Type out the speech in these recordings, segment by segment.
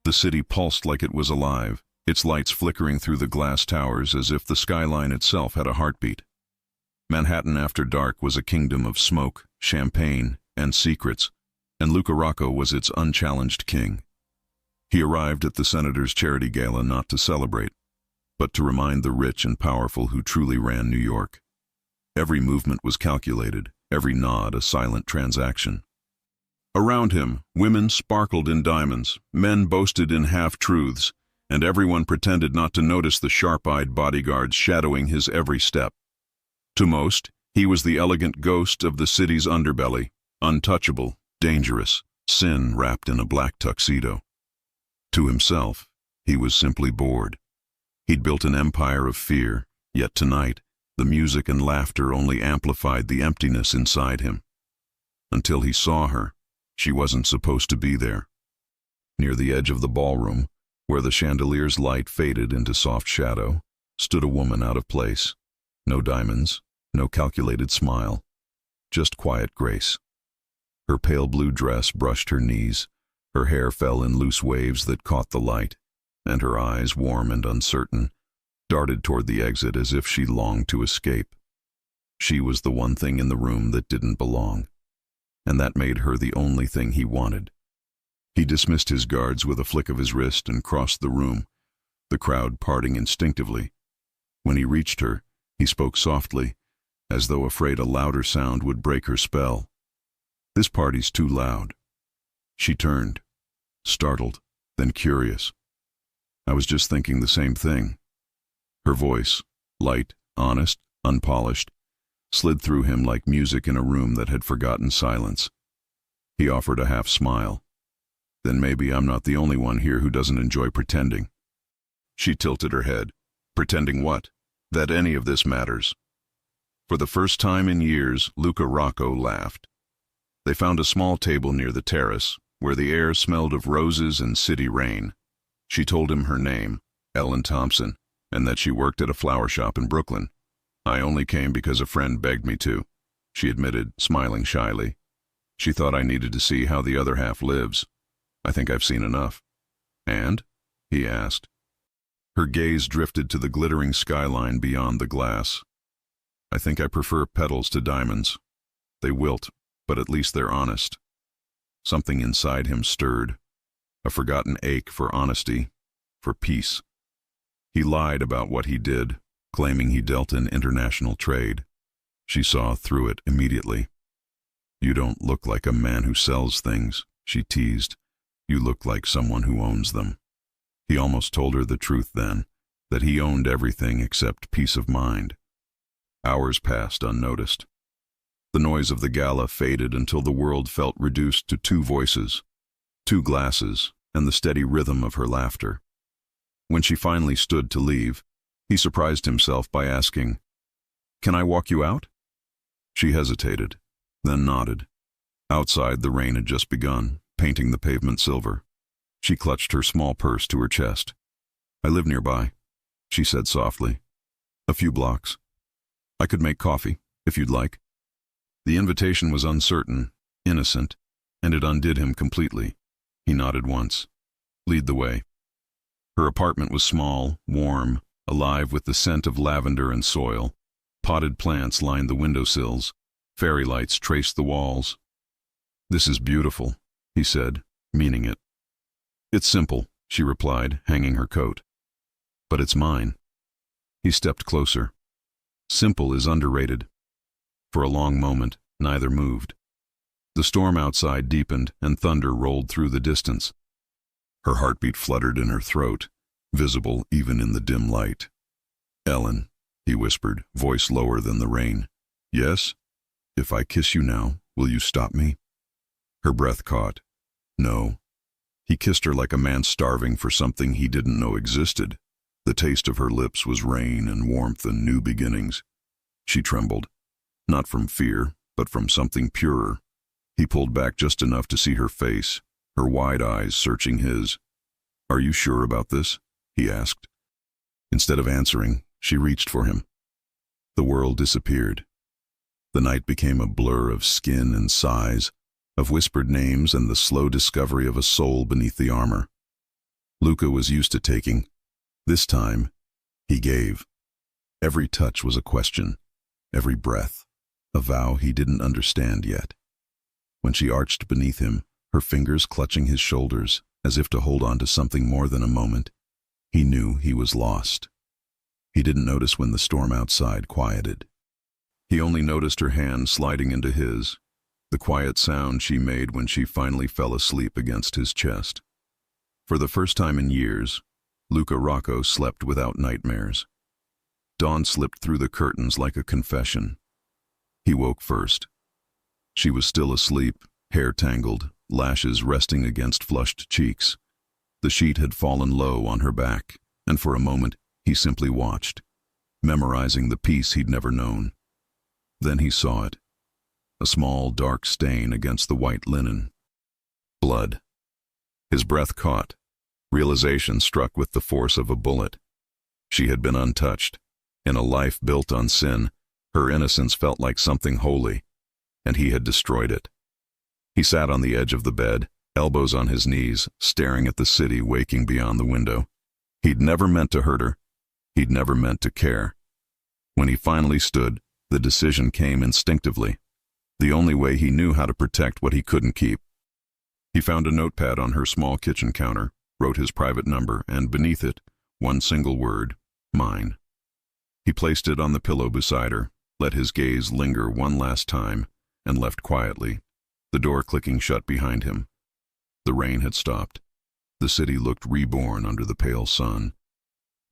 The city pulsed like it was alive, its lights flickering through the glass towers as if the skyline itself had a heartbeat. Manhattan after dark was a kingdom of smoke, champagne, and secrets, and Luca Rocco was its unchallenged king. He arrived at the senator's charity gala not to celebrate, but to remind the rich and powerful who truly ran New York. Every movement was calculated, every nod a silent transaction. Around him, women sparkled in diamonds, men boasted in half-truths, and everyone pretended not to notice the sharp-eyed bodyguards shadowing his every step. To most, he was the elegant ghost of the city's underbelly, untouchable, dangerous, sin wrapped in a black tuxedo. To himself, he was simply bored. He'd built an empire of fear, yet tonight, the music and laughter only amplified the emptiness inside him. Until he saw her, she wasn't supposed to be there. Near the edge of the ballroom, where the chandelier's light faded into soft shadow, stood a woman out of place. No diamonds, no calculated smile, just quiet grace. Her pale blue dress brushed her knees, her hair fell in loose waves that caught the light, and her eyes, warm and uncertain, darted toward the exit as if she longed to escape. She was the one thing in the room that didn't belong, and that made her the only thing he wanted. He dismissed his guards with a flick of his wrist and crossed the room, the crowd parting instinctively. When he reached her, he spoke softly, as though afraid a louder sound would break her spell. "This party's too loud." She turned, startled, then curious. "I was just thinking the same thing." Her voice, light, honest, unpolished, slid through him like music in a room that had forgotten silence. He offered a half-smile. "Then maybe I'm not the only one here who doesn't enjoy pretending." She tilted her head. "Pretending what? That any of this matters." For the first time in years, Luca Rocco laughed. They found a small table near the terrace, where the air smelled of roses and city rain. She told him her name, Ellen Thompson, and that she worked at a flower shop in Brooklyn. "I only came because a friend begged me to," she admitted, smiling shyly. "She thought I needed to see how the other half lives. I think I've seen enough." "And?" he asked. Her gaze drifted to the glittering skyline beyond the glass. "I think I prefer petals to diamonds. They wilt, but at least they're honest." Something inside him stirred, a forgotten ache for honesty, for peace. He lied about what he did, claiming he dealt in international trade. She saw through it immediately. "You don't look like a man who sells things," she teased. "You look like someone who owns them." He almost told her the truth then, that he owned everything except peace of mind. Hours passed unnoticed. The noise of the gala faded until the world felt reduced to two voices, two glasses, and the steady rhythm of her laughter. When she finally stood to leave, he surprised himself by asking, "Can I walk you out?" She hesitated, then nodded. Outside, the rain had just begun, painting the pavement silver. She clutched her small purse to her chest. "I live nearby," she said softly. "A few blocks. I could make coffee, if you'd like." The invitation was uncertain, innocent, and it undid him completely. He nodded once. "Lead the way." Her apartment was small, warm, alive with the scent of lavender and soil. Potted plants lined the windowsills. Fairy lights traced the walls. "This is beautiful," he said, meaning it. "It's simple," she replied, hanging her coat. "But it's mine." He stepped closer. "Simple is underrated." For a long moment, neither moved. The storm outside deepened, and thunder rolled through the distance. Her heartbeat fluttered in her throat, visible even in the dim light. "Ellen," he whispered, voice lower than the rain. "Yes? If I kiss you now, will you stop me?" Her breath caught. "No." He kissed her like a man starving for something he didn't know existed. The taste of her lips was rain and warmth and new beginnings. She trembled. Not from fear, but from something purer. He pulled back just enough to see her face, her wide eyes searching his. "Are you sure about this?" he asked. Instead of answering, she reached for him. The world disappeared. The night became a blur of skin and sighs, of whispered names and the slow discovery of a soul beneath the armor. Luca was used to taking. This time, he gave. Every touch was a question, every breath, a vow he didn't understand yet. When she arched beneath him, her fingers clutching his shoulders, as if to hold on to something more than a moment, he knew he was lost. He didn't notice when the storm outside quieted. He only noticed her hand sliding into his, the quiet sound she made when she finally fell asleep against his chest. For the first time in years, Luca Rocco slept without nightmares. Dawn slipped through the curtains like a confession. He woke first. She was still asleep, hair tangled, lashes resting against flushed cheeks. The sheet had fallen low on her back, and for a moment he simply watched, memorizing the peace he'd never known. Then he saw it, a small dark stain against the white linen. Blood. His breath caught. Realization struck with the force of a bullet. She had been untouched. In a life built on sin, her innocence felt like something holy, and he had destroyed it. He sat on the edge of the bed, elbows on his knees, staring at the city waking beyond the window. He'd never meant to hurt her. He'd never meant to care. When he finally stood, the decision came instinctively, the only way he knew how to protect what he couldn't keep. He found a notepad on her small kitchen counter, wrote his private number, and beneath it, one single word, mine. He placed it on the pillow beside her, let his gaze linger one last time, and left quietly, the door clicking shut behind him. The rain had stopped. The city looked reborn under the pale sun.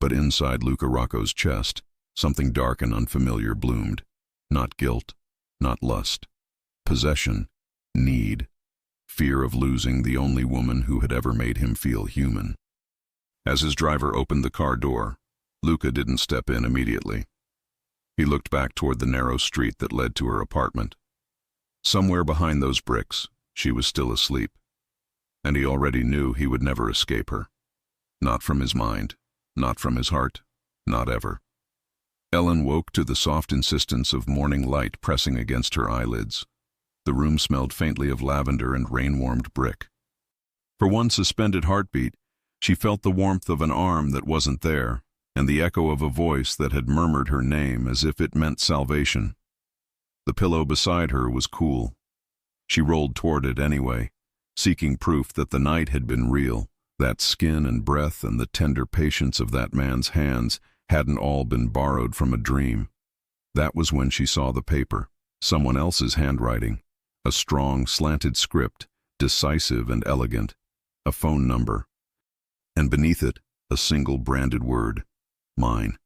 But inside Luca Rocco's chest, something dark and unfamiliar bloomed. Not guilt, not lust. Possession, need, fear of losing the only woman who had ever made him feel human. As his driver opened the car door, Luca didn't step in immediately. He looked back toward the narrow street that led to her apartment. Somewhere behind those bricks, she was still asleep, and he already knew he would never escape her. Not from his mind, not from his heart, not ever. Ellen woke to the soft insistence of morning light pressing against her eyelids. The room smelled faintly of lavender and rain-warmed brick. For one suspended heartbeat, she felt the warmth of an arm that wasn't there, and the echo of a voice that had murmured her name as if it meant salvation. The pillow beside her was cool. She rolled toward it anyway, seeking proof that the night had been real, that skin and breath and the tender patience of that man's hands hadn't all been borrowed from a dream. That was when she saw the paper, someone else's handwriting, a strong, slanted script, decisive and elegant, a phone number, and beneath it, a single branded word, mine.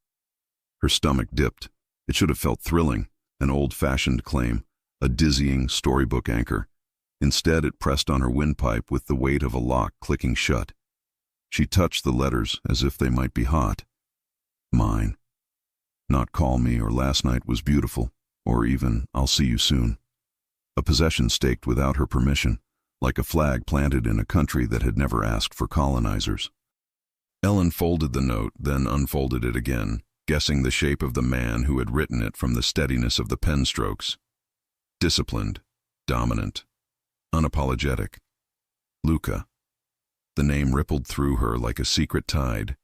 Her stomach dipped. It should have felt thrilling, an old-fashioned claim, a dizzying storybook anchor. Instead, it pressed on her windpipe with the weight of a lock clicking shut. She touched the letters as if they might be hot. Mine. Not call me or last night was beautiful, or even I'll see you soon. A possession staked without her permission, like a flag planted in a country that had never asked for colonizers. Ellen folded the note, then unfolded it again, guessing the shape of the man who had written it from the steadiness of the pen strokes. Disciplined, dominant, unapologetic. Luca. The name rippled through her like a secret tide.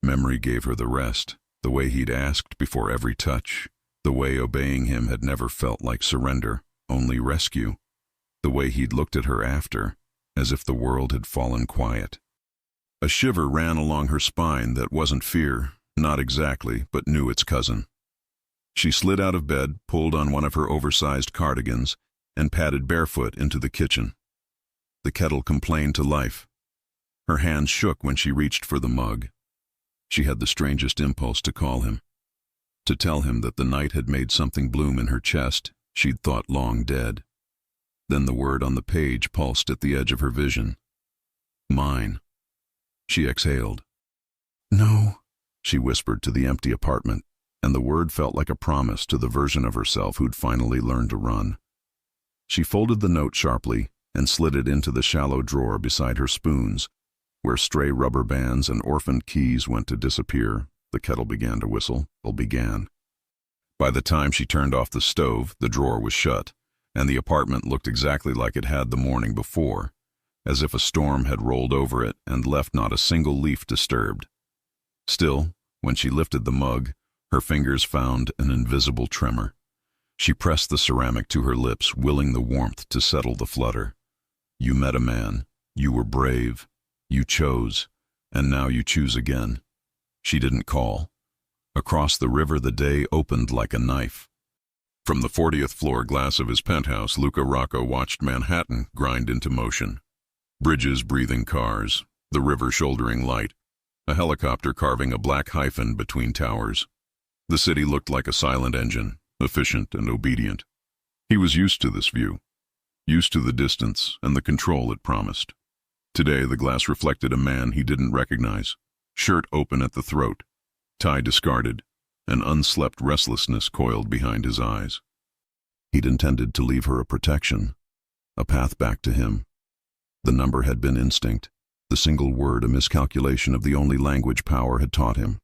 Memory gave her the rest, the way he'd asked before every touch, the way obeying him had never felt like surrender, only rescue, the way he'd looked at her after, as if the world had fallen quiet. A shiver ran along her spine that wasn't fear, not exactly, but knew its cousin. She slid out of bed, pulled on one of her oversized cardigans, and padded barefoot into the kitchen. The kettle complained to life. Her hands shook when she reached for the mug. She had the strangest impulse to call him, to tell him that the night had made something bloom in her chest she'd thought long dead. Then the word on the page pulsed at the edge of her vision. Mine. She exhaled. No, she whispered to the empty apartment, and the word felt like a promise to the version of herself who'd finally learned to run. She folded the note sharply and slid it into the shallow drawer beside her spoons, where stray rubber bands and orphaned keys went to disappear. The kettle began to whistle. By the time she turned off the stove, the drawer was shut, and the apartment looked exactly like it had the morning before. as if a storm had rolled over it and left not a single leaf disturbed. Still, when she lifted the mug, her fingers found an invisible tremor. She pressed the ceramic to her lips, willing the warmth to settle the flutter. You met a man. You were brave. You chose. And now you choose again. She didn't call. Across the river the day opened like a knife. From the 40th floor glass of his penthouse, Luca Rocco watched Manhattan grind into motion. Bridges breathing cars, the river shouldering light, a helicopter carving a black hyphen between towers. The city looked like a silent engine, efficient and obedient. He was used to this view, used to the distance and the control it promised. Today the glass reflected a man he didn't recognize, shirt open at the throat, tie discarded, an unslept restlessness coiled behind his eyes. He'd intended to leave her a protection, a path back to him. The number had been instinct, the single word a miscalculation of the only language power had taught him.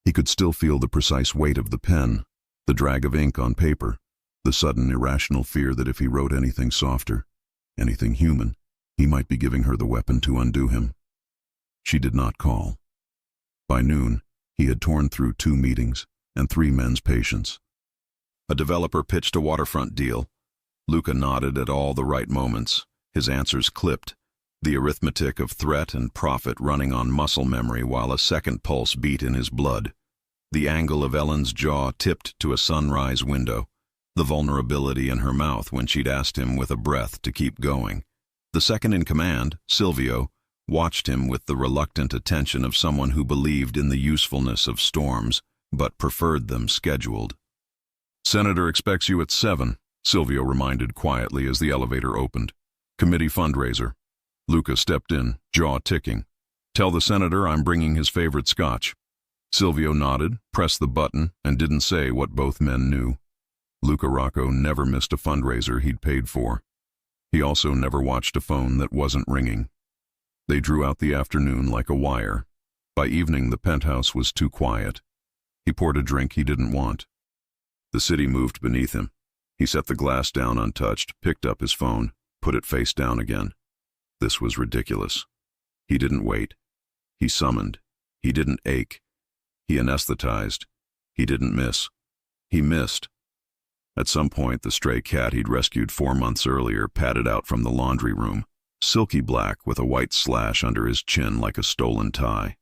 He could still feel the precise weight of the pen, the drag of ink on paper, the sudden irrational fear that if he wrote anything softer, anything human, he might be giving her the weapon to undo him. She did not call. By noon, he had torn through 2 meetings and 3 men's patience. A developer pitched a waterfront deal. Luca nodded at all the right moments, his answers clipped, the arithmetic of threat and profit running on muscle memory while a second pulse beat in his blood. The angle of Ellen's jaw tipped to a sunrise window, the vulnerability in her mouth when she'd asked him with a breath to keep going. The second in command, Silvio, watched him with the reluctant attention of someone who believed in the usefulness of storms, but preferred them scheduled. "Senator expects you at 7, Silvio reminded quietly as the elevator opened. "Committee fundraiser." Luca stepped in, jaw ticking. "Tell the senator I'm bringing his favorite scotch." Silvio nodded, pressed the button, and didn't say what both men knew. Luca Rocco never missed a fundraiser he'd paid for. He also never watched a phone that wasn't ringing. They drew out the afternoon like a wire. By evening, the penthouse was too quiet. He poured a drink he didn't want. The city moved beneath him. He set the glass down untouched, picked up his phone, put it face down again. This was ridiculous. He didn't wait. He summoned. He didn't ache. He anesthetized. He didn't miss. He missed. At some point, the stray cat he'd rescued 4 months earlier padded out from the laundry room, silky black with a white slash under his chin like a stolen tie.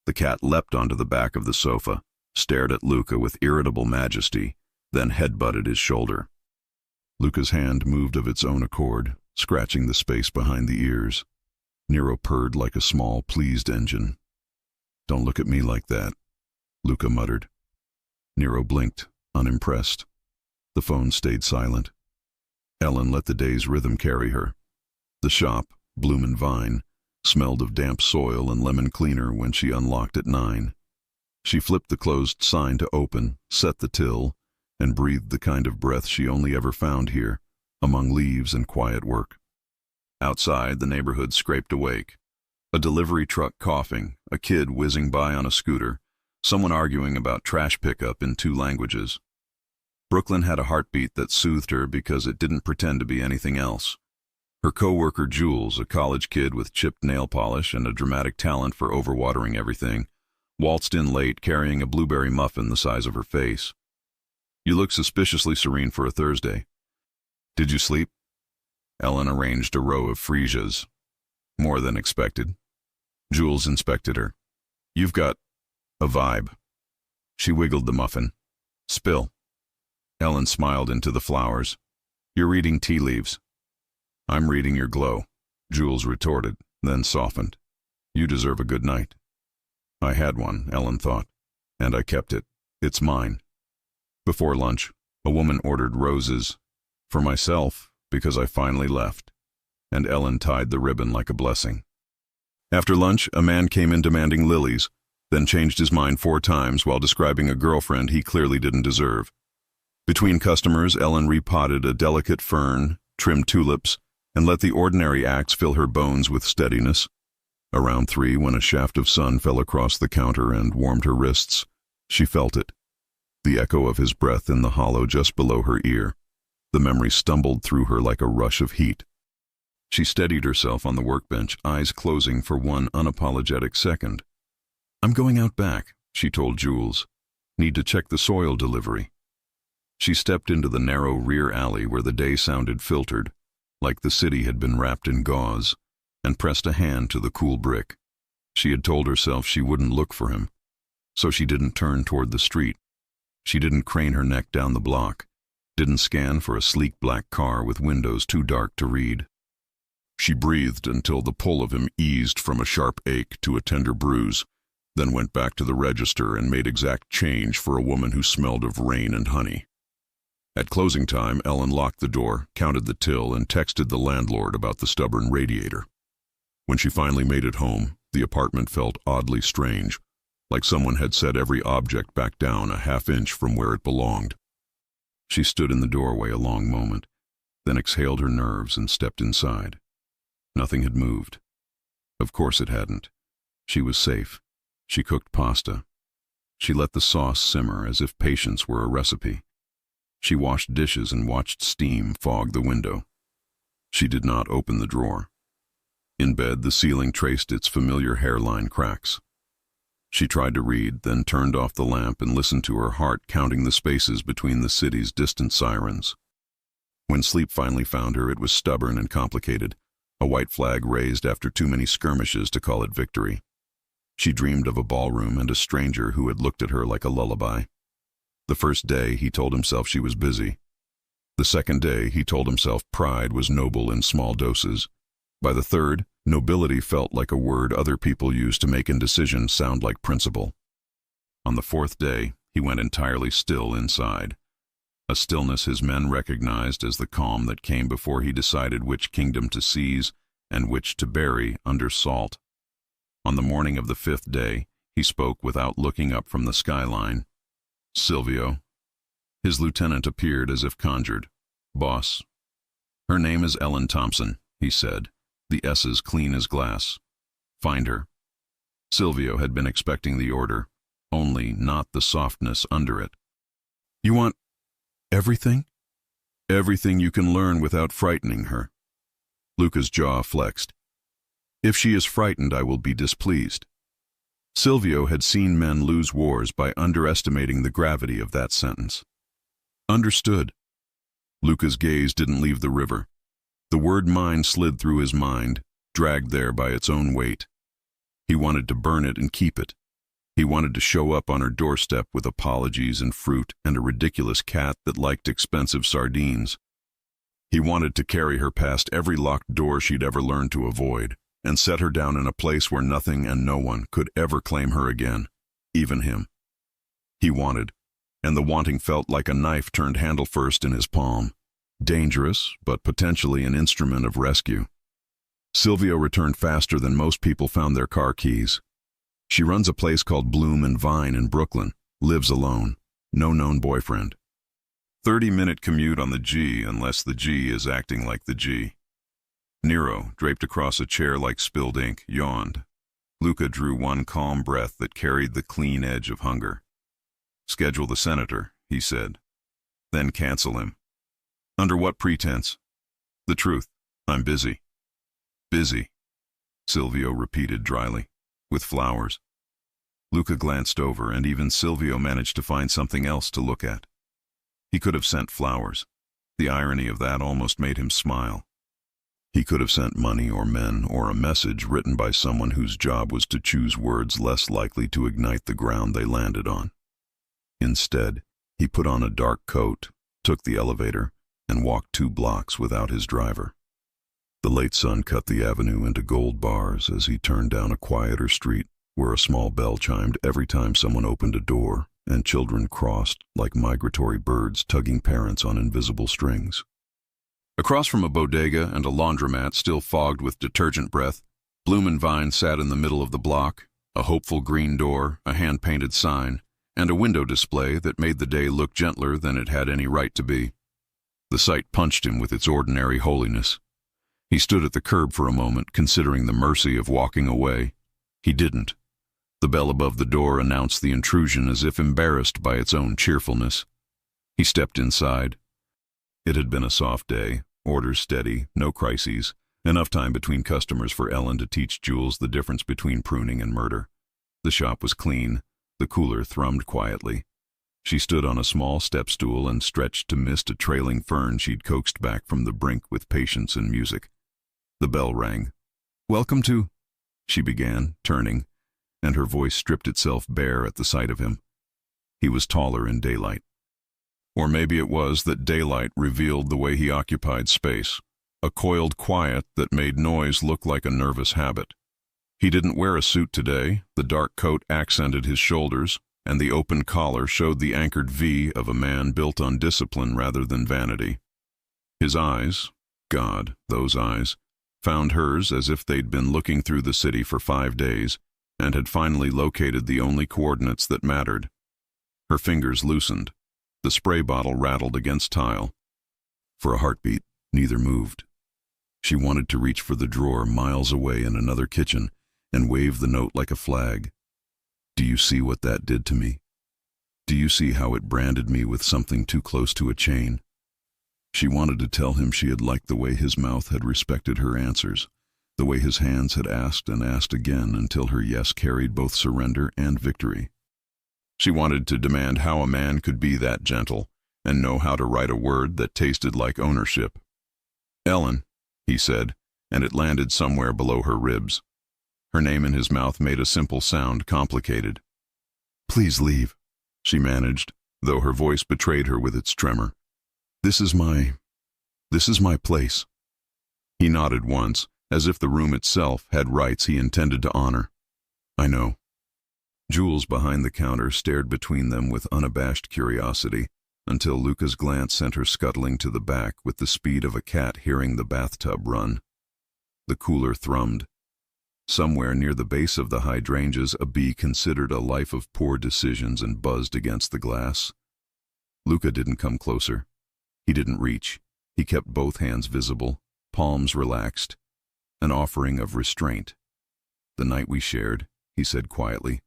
The cat leapt onto the back of the sofa, stared at Luca with irritable majesty, then headbutted his shoulder. Luca's hand moved of its own accord, scratching the space behind the ears. Nero purred like a small, pleased engine. "Don't look at me like that," Luca muttered. Nero blinked, unimpressed. The phone stayed silent. Ellen let the day's rhythm carry her. The shop, Bloom and Vine, smelled of damp soil and lemon cleaner when she unlocked at 9. She flipped the closed sign to open, set the till, and breathed the kind of breath she only ever found here, among leaves and quiet work. Outside, the neighborhood scraped awake. A delivery truck coughing, a kid whizzing by on a scooter, someone arguing about trash pickup in 2 languages. Brooklyn had a heartbeat that soothed her because it didn't pretend to be anything else. Her co-worker Jules, a college kid with chipped nail polish and a dramatic talent for overwatering everything, waltzed in late carrying a blueberry muffin the size of her face. "You look suspiciously serene for a Thursday. Did you sleep?" Ellen arranged a row of freesias. "More than expected." Jules inspected her. "You've got a vibe." She wiggled the muffin. "Spill." Ellen smiled into the flowers. "You're reading tea leaves." "I'm reading your glow," Jules retorted, then softened. "You deserve a good night." I had one, Ellen thought, and I kept it. It's mine. Before lunch, a woman ordered roses. For myself, because I finally left. And Ellen tied the ribbon like a blessing. After lunch, a man came in demanding lilies, then changed his mind 4 times while describing a girlfriend he clearly didn't deserve. Between customers, Ellen repotted a delicate fern, trimmed tulips, and let the ordinary acts fill her bones with steadiness. Around 3, when a shaft of sun fell across the counter and warmed her wrists, she felt it. The echo of his breath in the hollow just below her ear. The memory stumbled through her like a rush of heat. She steadied herself on the workbench, eyes closing for one unapologetic second. "I'm going out back," she told Jules. "Need to check the soil delivery." She stepped into the narrow rear alley where the day sounded filtered, like the city had been wrapped in gauze, and pressed a hand to the cool brick. She had told herself she wouldn't look for him, so she didn't turn toward the street. She didn't crane her neck down the block, didn't scan for a sleek black car with windows too dark to read. She breathed until the pull of him eased from a sharp ache to a tender bruise, then went back to the register and made exact change for a woman who smelled of rain and honey. At closing time, Ellen locked the door, counted the till, and texted the landlord about the stubborn radiator. When she finally made it home, the apartment felt oddly strange, like someone had set every object back down a half-inch from where it belonged. She stood in the doorway a long moment, then exhaled her nerves and stepped inside. Nothing had moved. Of course it hadn't. She was safe. She cooked pasta. She let the sauce simmer as if patience were a recipe. She washed dishes and watched steam fog the window. She did not open the drawer. In bed, the ceiling traced its familiar hairline cracks. She tried to read, then turned off the lamp and listened to her heart counting the spaces between the city's distant sirens. When sleep finally found her, it was stubborn and complicated, a white flag raised after too many skirmishes to call it victory. She dreamed of a ballroom and a stranger who had looked at her like a lullaby. The first day, he told himself she was busy. The second day, he told himself pride was noble in small doses. By the third, nobility felt like a word other people use to make indecision sound like principle. On the fourth day, he went entirely still inside, a stillness his men recognized as the calm that came before he decided which kingdom to seize and which to bury under salt. On the morning of the fifth day, he spoke without looking up from the skyline. "Silvio." His lieutenant appeared as if conjured. "Boss." "Her name is Ellen Thompson," he said, the S's clean as glass. "Find her." Silvio had been expecting the order, only not the softness under it. "You want everything?" "Everything you can learn without frightening her." Luca's jaw flexed. "If she is frightened, I will be displeased." Silvio had seen men lose wars by underestimating the gravity of that sentence. "Understood." Luca's gaze didn't leave the river. The word mine slid through his mind, dragged there by its own weight. He wanted to burn it and keep it. He wanted to show up on her doorstep with apologies and fruit and a ridiculous cat that liked expensive sardines. He wanted to carry her past every locked door she'd ever learned to avoid, and set her down in a place where nothing and no one could ever claim her again, even him. He wanted, and the wanting felt like a knife turned handle first in his palm. Dangerous, but potentially an instrument of rescue. Silvio returned faster than most people found their car keys. She runs a place called Bloom and Vine in Brooklyn, lives alone, no known boyfriend. 30-minute commute on the G unless the G is acting like the G. Nero, draped across a chair like spilled ink, yawned. Luca drew one calm breath that carried the clean edge of hunger. "Schedule the senator," he said. "Then cancel him." "Under what pretense?" "The truth. I'm busy." "Busy," Silvio repeated dryly. "With flowers." Luca glanced over, and even Silvio managed to find something else to look at. He could have sent flowers. The irony of that almost made him smile. He could have sent money or men or a message written by someone whose job was to choose words less likely to ignite the ground they landed on. Instead, he put on a dark coat, took the elevator, and walked 2 blocks without his driver. The late sun cut the avenue into gold bars as he turned down a quieter street where a small bell chimed every time someone opened a door and children crossed like migratory birds tugging parents on invisible strings. Across from a bodega and a laundromat still fogged with detergent breath, Bloom and Vine sat in the middle of the block, a hopeful green door, a hand-painted sign, and a window display that made the day look gentler than it had any right to be. The sight punched him with its ordinary holiness. He stood at the curb for a moment, considering the mercy of walking away. He didn't. The bell above the door announced the intrusion as if embarrassed by its own cheerfulness. He stepped inside. It had been a soft day, orders steady, no crises, Enough time between customers for Ellen to teach Jules the difference between pruning and murder. The shop was clean. The cooler thrummed quietly. She stood on a small step stool and stretched to mist a trailing fern she'd coaxed back from the brink with patience and music. The bell rang. "Welcome to—" she began, turning, and her voice stripped itself bare at the sight of him. He was taller in daylight. Or maybe it was that daylight revealed the way he occupied space, a coiled quiet that made noise look like a nervous habit. He didn't wear a suit today. The dark coat accented his shoulders, and the open collar showed the anchored V of a man built on discipline rather than vanity. His eyes, God, those eyes, found hers as if they'd been looking through the city for 5 days and had finally located the only coordinates that mattered. Her fingers loosened. The spray bottle rattled against tile. For a heartbeat, neither moved. She wanted to reach for the drawer miles away in another kitchen and wave the note like a flag. Do you see what that did to me? Do you see how it branded me with something too close to a chain? She wanted to tell him she had liked the way his mouth had respected her answers, the way his hands had asked and asked again until her yes carried both surrender and victory. She wanted to demand how a man could be that gentle and know how to write a word that tasted like ownership. "Ellen," he said, and it landed somewhere below her ribs. Her name in his mouth made a simple sound complicated. "Please leave," she managed, though her voice betrayed her with its tremor. This is my place." He nodded once, as if the room itself had rights he intended to honor. "I know." Jules behind the counter stared between them with unabashed curiosity until Luca's glance sent her scuttling to the back with the speed of a cat hearing the bathtub run. The cooler thrummed. Somewhere near the base of the hydrangeas a bee considered a life of poor decisions and buzzed against the glass. Luca didn't come closer. He didn't reach. He kept both hands visible, palms relaxed, an offering of restraint. "The night we shared," he said quietly,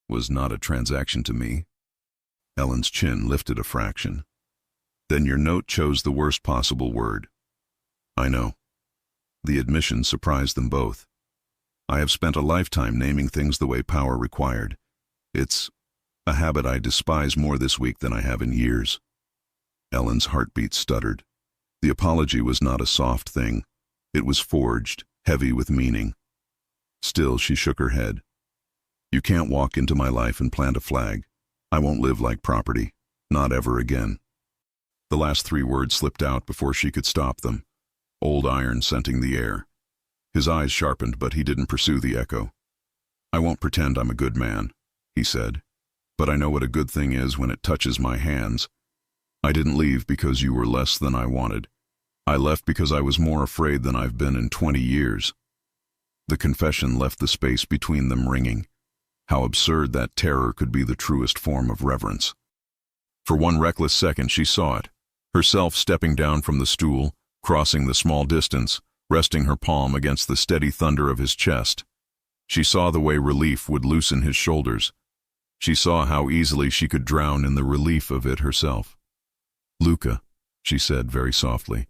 "was not a transaction to me." Ellen's chin lifted a fraction. "Then your note chose the worst possible word." "I know." The admission surprised them both. "I have spent a lifetime naming things the way power required. It's a habit I despise more this week than I have in years." Ellen's heartbeat stuttered. The apology was not a soft thing. It was forged, heavy with meaning. Still, she shook her head. "You can't walk into my life and plant a flag. I won't live like property. Not ever again." The last 3 words slipped out before she could stop them, old iron scenting the air. His eyes sharpened, but he didn't pursue the echo. "I won't pretend I'm a good man," he said, "but I know what a good thing is when it touches my hands. I didn't leave because you were less than I wanted. I left because I was more afraid than I've been in 20 years. The confession left the space between them ringing. How absurd that terror could be the truest form of reverence. For one reckless second she saw it, herself stepping down from the stool, crossing the small distance, resting her palm against the steady thunder of his chest. She saw the way relief would loosen his shoulders. She saw how easily she could drown in the relief of it herself. "Luca," she said very softly,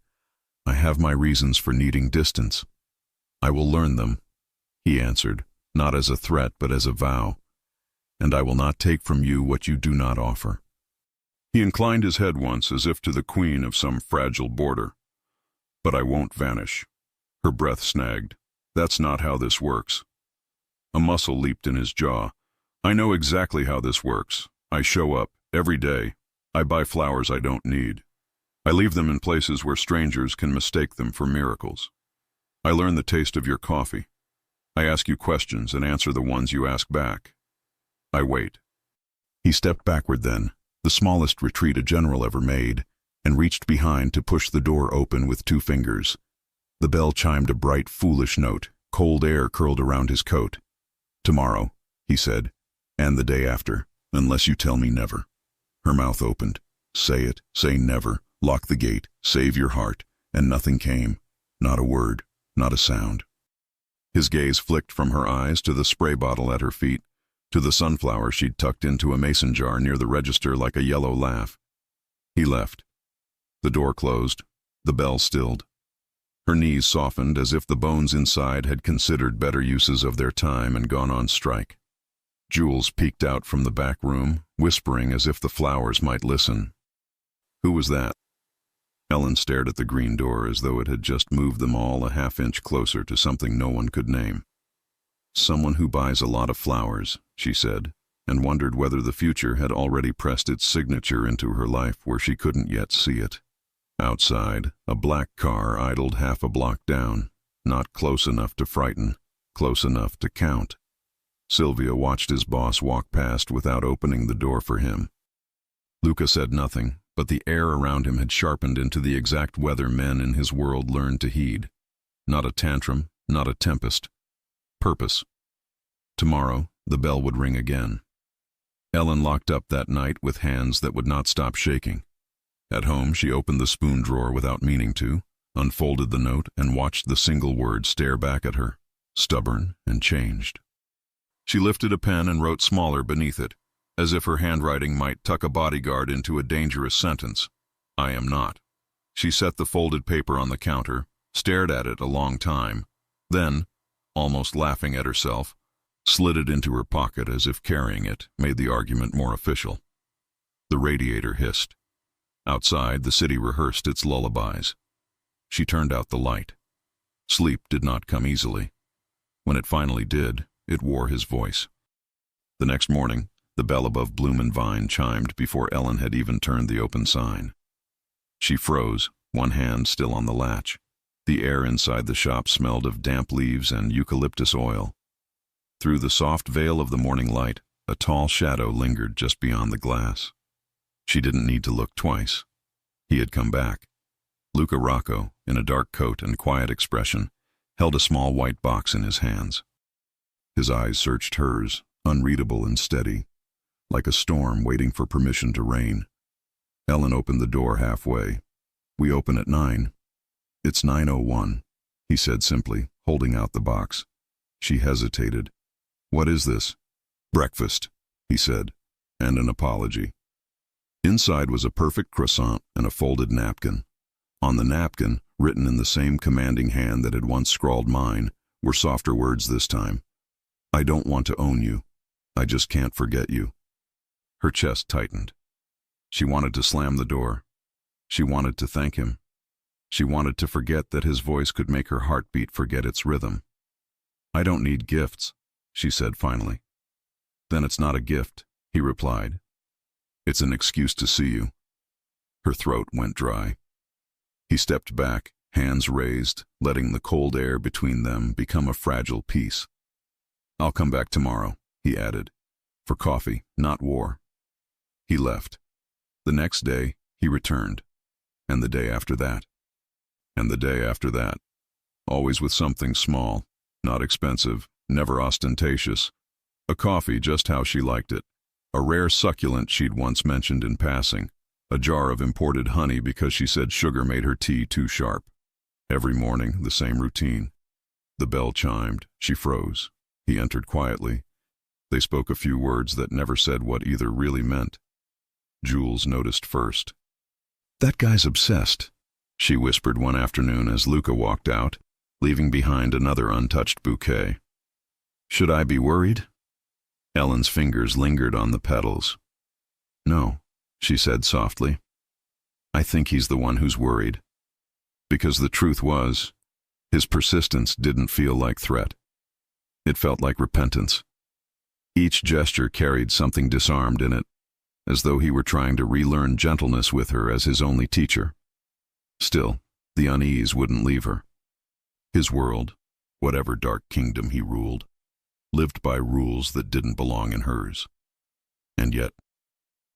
"I have my reasons for needing distance. I will learn them," he answered, not as a threat but as a vow. "And I will not take from you what you do not offer." He inclined his head once as if to the queen of some fragile border. "But I won't vanish." Her breath snagged. "That's not how this works." A muscle leaped in his jaw. "I know exactly how this works. I show up, every day. I buy flowers I don't need. I leave them in places where strangers can mistake them for miracles. I learn the taste of your coffee. I ask you questions and answer the ones you ask back. I wait." He stepped backward then, the smallest retreat a general ever made, and reached behind to push the door open with 2 fingers. The bell chimed a bright, foolish note. Cold air curled around his coat. "Tomorrow," he said, "and the day after, unless you tell me never." Her mouth opened. "Say it, say never, lock the gate, save your heart," and nothing came. Not a word, not a sound. His gaze flicked from her eyes to the spray bottle at her feet, to the sunflower she'd tucked into a mason jar near the register like a yellow laugh. He left. The door closed. The bell stilled. Her knees softened as if the bones inside had considered better uses of their time and gone on strike. Jules peeked out from the back room, whispering as if the flowers might listen. "Who was that?" Ellen stared at the green door as though it had just moved them all a half-inch closer to something no one could name. "Someone who buys a lot of flowers," she said, and wondered whether the future had already pressed its signature into her life where she couldn't yet see it. Outside, a black car idled half a block down, not close enough to frighten, close enough to count. Sylvia watched his boss walk past without opening the door for him. Luca said nothing, but the air around him had sharpened into the exact weather men in his world learned to heed. Not a tantrum, not a tempest. Purpose. Tomorrow, the bell would ring again. Ellen locked up that night with hands that would not stop shaking. At home, she opened the spoon drawer without meaning to, unfolded the note, and watched the single word stare back at her, stubborn and changed. She lifted a pen and wrote smaller beneath it, as if her handwriting might tuck a bodyguard into a dangerous sentence. "I am not." She set the folded paper on the counter, stared at it a long time, then, almost laughing at herself, slid it into her pocket as if carrying it made the argument more official. The radiator hissed. Outside, the city rehearsed its lullabies. She turned out the light. Sleep did not come easily. When it finally did, it wore his voice. The next morning, the bell above Bloom and Vine chimed before Ellen had even turned the open sign. She froze, one hand still on the latch. The air inside the shop smelled of damp leaves and eucalyptus oil. Through the soft veil of the morning light, a tall shadow lingered just beyond the glass. She didn't need to look twice. He had come back. Luca Rocco, in a dark coat and quiet expression, held a small white box in his hands. His eyes searched hers, unreadable and steady, like a storm waiting for permission to rain. Ellen opened the door halfway. "We open at 9. "It's 9:01, he said simply, holding out the box. She hesitated. "What is this?" "Breakfast," he said, and an apology. Inside was a perfect croissant and a folded napkin. On the napkin, written in the same commanding hand that had once scrawled mine, were softer words this time. "I don't want to own you. I just can't forget you." Her chest tightened. She wanted to slam the door. She wanted to thank him. She wanted to forget that his voice could make her heartbeat forget its rhythm. "I don't need gifts," she said finally. "Then it's not a gift," he replied. "It's an excuse to see you." Her throat went dry. He stepped back, hands raised, letting the cold air between them become a fragile peace. "I'll come back tomorrow," he added. "For coffee, not war." He left. The next day, he returned. And the day after that. And the day after that. Always with something small, not expensive, never ostentatious. A coffee just how she liked it. A rare succulent she'd once mentioned in passing. A jar of imported honey because she said sugar made her tea too sharp. Every morning, the same routine. The bell chimed. She froze. He entered quietly. They spoke a few words that never said what either really meant. Jules noticed first. "That guy's obsessed," she whispered one afternoon as Luca walked out, leaving behind another untouched bouquet. "Should I be worried?" Ellen's fingers lingered on the petals. "No," she said softly. "I think he's the one who's worried." Because the truth was, his persistence didn't feel like threat. It felt like repentance. Each gesture carried something disarmed in it, as though he were trying to relearn gentleness with her as his only teacher. Still, the unease wouldn't leave her. His world, whatever dark kingdom he ruled, lived by rules that didn't belong in hers. And yet,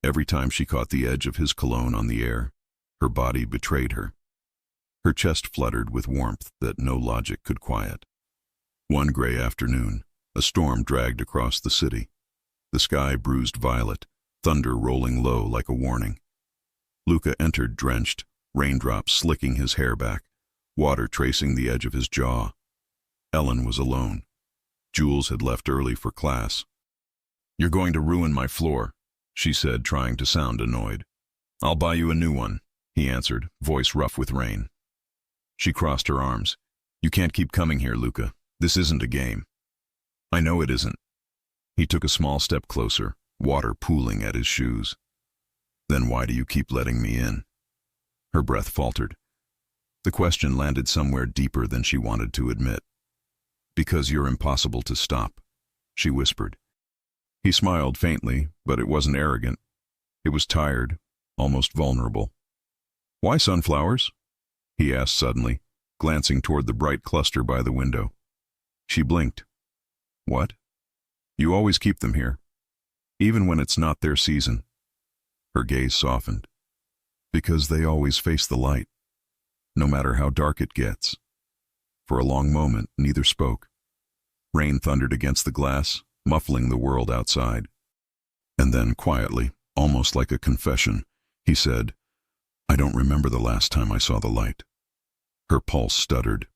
every time she caught the edge of his cologne on the air, her body betrayed her. Her chest fluttered with warmth that no logic could quiet. One gray afternoon, a storm dragged across the city. The sky bruised violet, thunder rolling low like a warning. Luca entered drenched, raindrops slicking his hair back, water tracing the edge of his jaw. Ellen was alone. Jules had left early for class. "You're going to ruin my floor," she said, trying to sound annoyed. "I'll buy you a new one," he answered, voice rough with rain. She crossed her arms. You can't keep coming here, Luca. This isn't a game. I know it isn't. He took a small step closer, water pooling at his shoes. Then why do you keep letting me in? Her breath faltered. The question landed somewhere deeper than she wanted to admit. Because you're impossible to stop, she whispered. He smiled faintly, but it wasn't arrogant. It was tired, almost vulnerable. Why sunflowers? He asked suddenly, glancing toward the bright cluster by the window. She blinked. What? You always keep them here, even when it's not their season. Her gaze softened. Because they always face the light, no matter how dark it gets. For a long moment, neither spoke. Rain thundered against the glass, muffling the world outside. And then, quietly, almost like a confession, he said, I don't remember the last time I saw the light. Her pulse stuttered.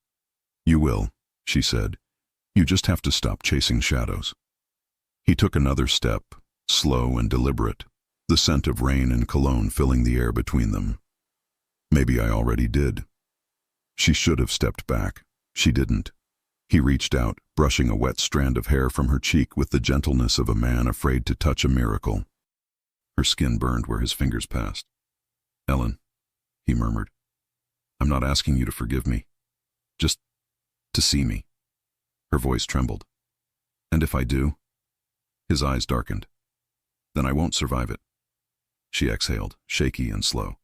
You will, she said. You just have to stop chasing shadows. He took another step, slow and deliberate, the scent of rain and cologne filling the air between them. Maybe I already did. She should have stepped back. She didn't. He reached out, brushing a wet strand of hair from her cheek with the gentleness of a man afraid to touch a miracle. Her skin burned where his fingers passed. Ellen, he murmured, I'm not asking you to forgive me. Just to see me. Her voice trembled. And if I do? His eyes darkened. Then I won't survive it. She exhaled, shaky and slow.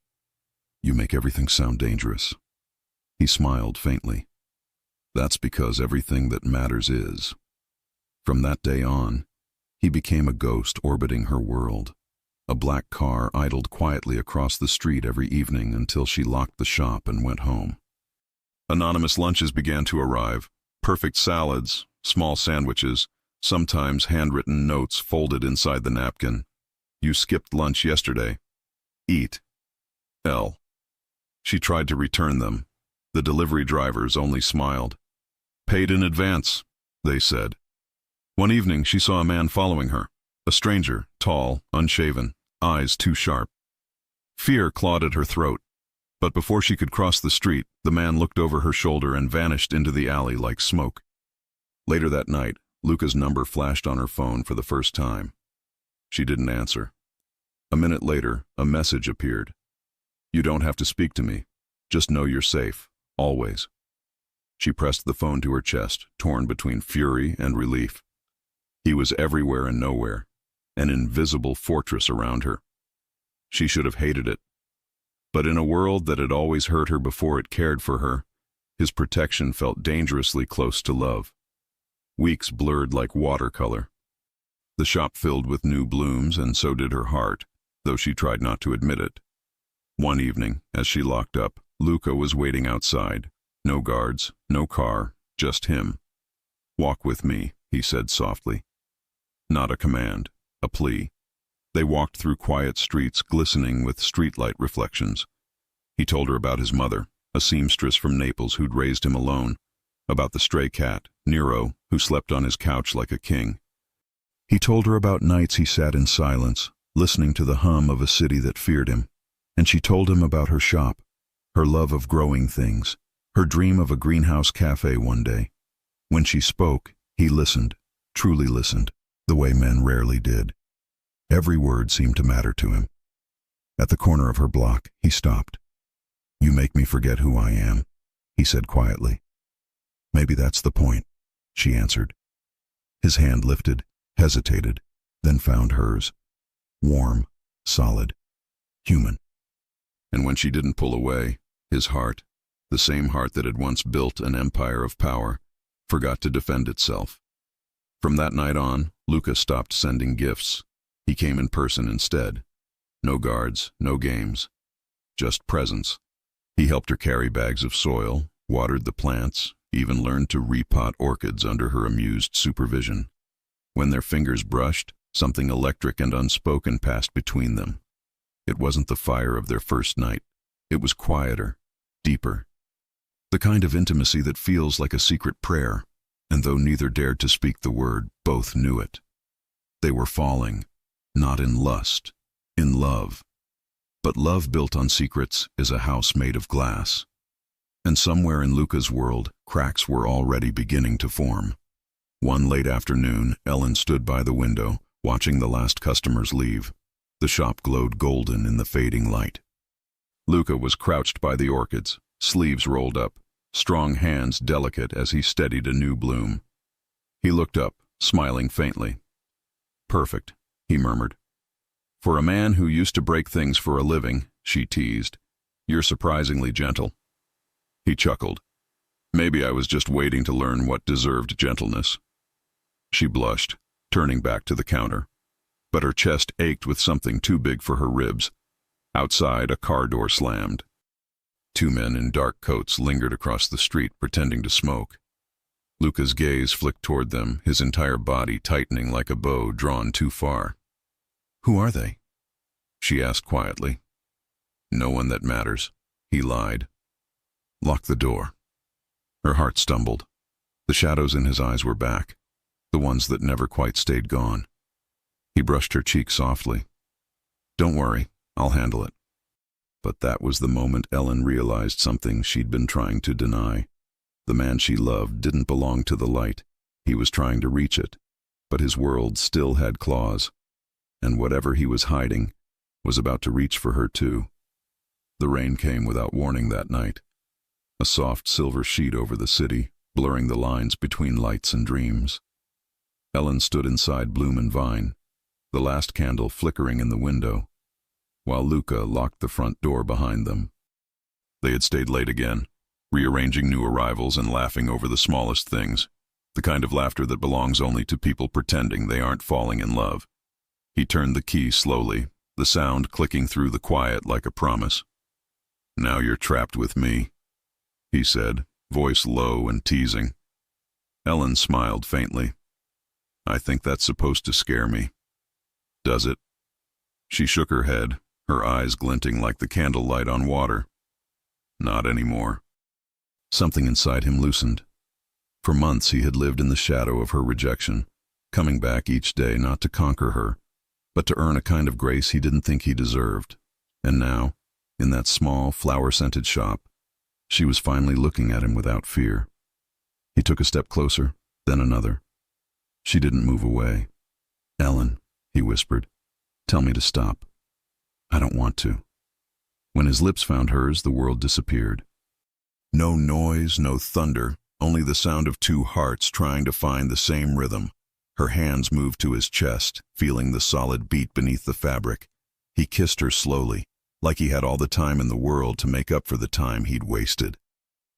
You make everything sound dangerous. He smiled faintly. That's because everything that matters is. From that day on, he became a ghost orbiting her world. A black car idled quietly across the street every evening until she locked the shop and went home. Anonymous lunches began to arrive. Perfect salads, small sandwiches, sometimes handwritten notes folded inside the napkin. You skipped lunch yesterday. Eat. L. She tried to return them. The delivery drivers only smiled. Paid in advance, they said. One evening she saw a man following her. A stranger, tall, unshaven, eyes too sharp. Fear clawed at her throat. But before she could cross the street, the man looked over her shoulder and vanished into the alley like smoke. Later that night, Luca's number flashed on her phone for the first time. She didn't answer. A minute later, a message appeared. You don't have to speak to me. Just know you're safe, always. She pressed the phone to her chest, torn between fury and relief. He was everywhere and nowhere, an invisible fortress around her. She should have hated it. But in a world that had always hurt her before it cared for her, his protection felt dangerously close to love. Weeks blurred like watercolor. The shop filled with new blooms, and so did her heart, though she tried not to admit it. One evening, as she locked up, Luca was waiting outside. No guards, no car, just him. Walk with me, he said softly. Not a command, a plea. They walked through quiet streets glistening with streetlight reflections. He told her about his mother, a seamstress from Naples who'd raised him alone, about the stray cat, Nero, who slept on his couch like a king. He told her about nights he sat in silence, listening to the hum of a city that feared him. And she told him about her shop, her love of growing things, her dream of a greenhouse cafe one day. When she spoke, he listened, truly listened, the way men rarely did. Every word seemed to matter to him. At the corner of her block, he stopped. You make me forget who I am, he said quietly. Maybe that's the point, she answered. His hand lifted, hesitated, then found hers. Warm, solid, human. And when she didn't pull away, his heart, the same heart that had once built an empire of power, forgot to defend itself. From that night on, Luca stopped sending gifts. He came in person instead. No guards, no games, just presence. He helped her carry bags of soil, watered the plants, even learned to repot orchids under her amused supervision. When their fingers brushed, something electric and unspoken passed between them. It wasn't the fire of their first night. It was quieter, deeper. The kind of intimacy that feels like a secret prayer, and though neither dared to speak the word, both knew it. They were falling, not in lust, in love. But love built on secrets is a house made of glass. And somewhere in Luca's world, cracks were already beginning to form. One late afternoon, Ellen stood by the window, watching the last customers leave. The shop glowed golden in the fading light. Luca was crouched by the orchids, sleeves rolled up, strong hands delicate as he steadied a new bloom. He looked up, smiling faintly. "Perfect," he murmured. "For a man who used to break things for a living," she teased, "you're surprisingly gentle." He chuckled. "Maybe I was just waiting to learn what deserved gentleness." She blushed, turning back to the counter. But her chest ached with something too big for her ribs. Outside, a car door slammed. Two men in dark coats lingered across the street, pretending to smoke. Luca's gaze flicked toward them, his entire body tightening like a bow drawn too far. "Who are they?" she asked quietly. "No one that matters," he lied. "Lock the door." Her heart stumbled. The shadows in his eyes were back, the ones that never quite stayed gone. He brushed her cheek softly. "Don't worry, I'll handle it." But that was the moment Ellen realized something she'd been trying to deny. The man she loved didn't belong to the light. He was trying to reach it, but his world still had claws. And whatever he was hiding was about to reach for her too. The rain came without warning that night. A soft silver sheet over the city, blurring the lines between lights and dreams. Ellen stood inside Bloom and Vine, the last candle flickering in the window, while Luca locked the front door behind them. They had stayed late again, rearranging new arrivals and laughing over the smallest things, the kind of laughter that belongs only to people pretending they aren't falling in love. He turned the key slowly, the sound clicking through the quiet like a promise. "Now you're trapped with me," he said, voice low and teasing. Ellen smiled faintly. "I think that's supposed to scare me." "Does it?" She shook her head, her eyes glinting like the candlelight on water. "Not anymore." Something inside him loosened. For months he had lived in the shadow of her rejection, coming back each day not to conquer her, but to earn a kind of grace he didn't think he deserved. And now, in that small, flower-scented shop, she was finally looking at him without fear. He took a step closer, then another. She didn't move away. "Ellen," he whispered, "tell me to stop." "I don't want to." When his lips found hers, the world disappeared. No noise, no thunder, only the sound of two hearts trying to find the same rhythm. Her hands moved to his chest, feeling the solid beat beneath the fabric. He kissed her slowly, like he had all the time in the world to make up for the time he'd wasted.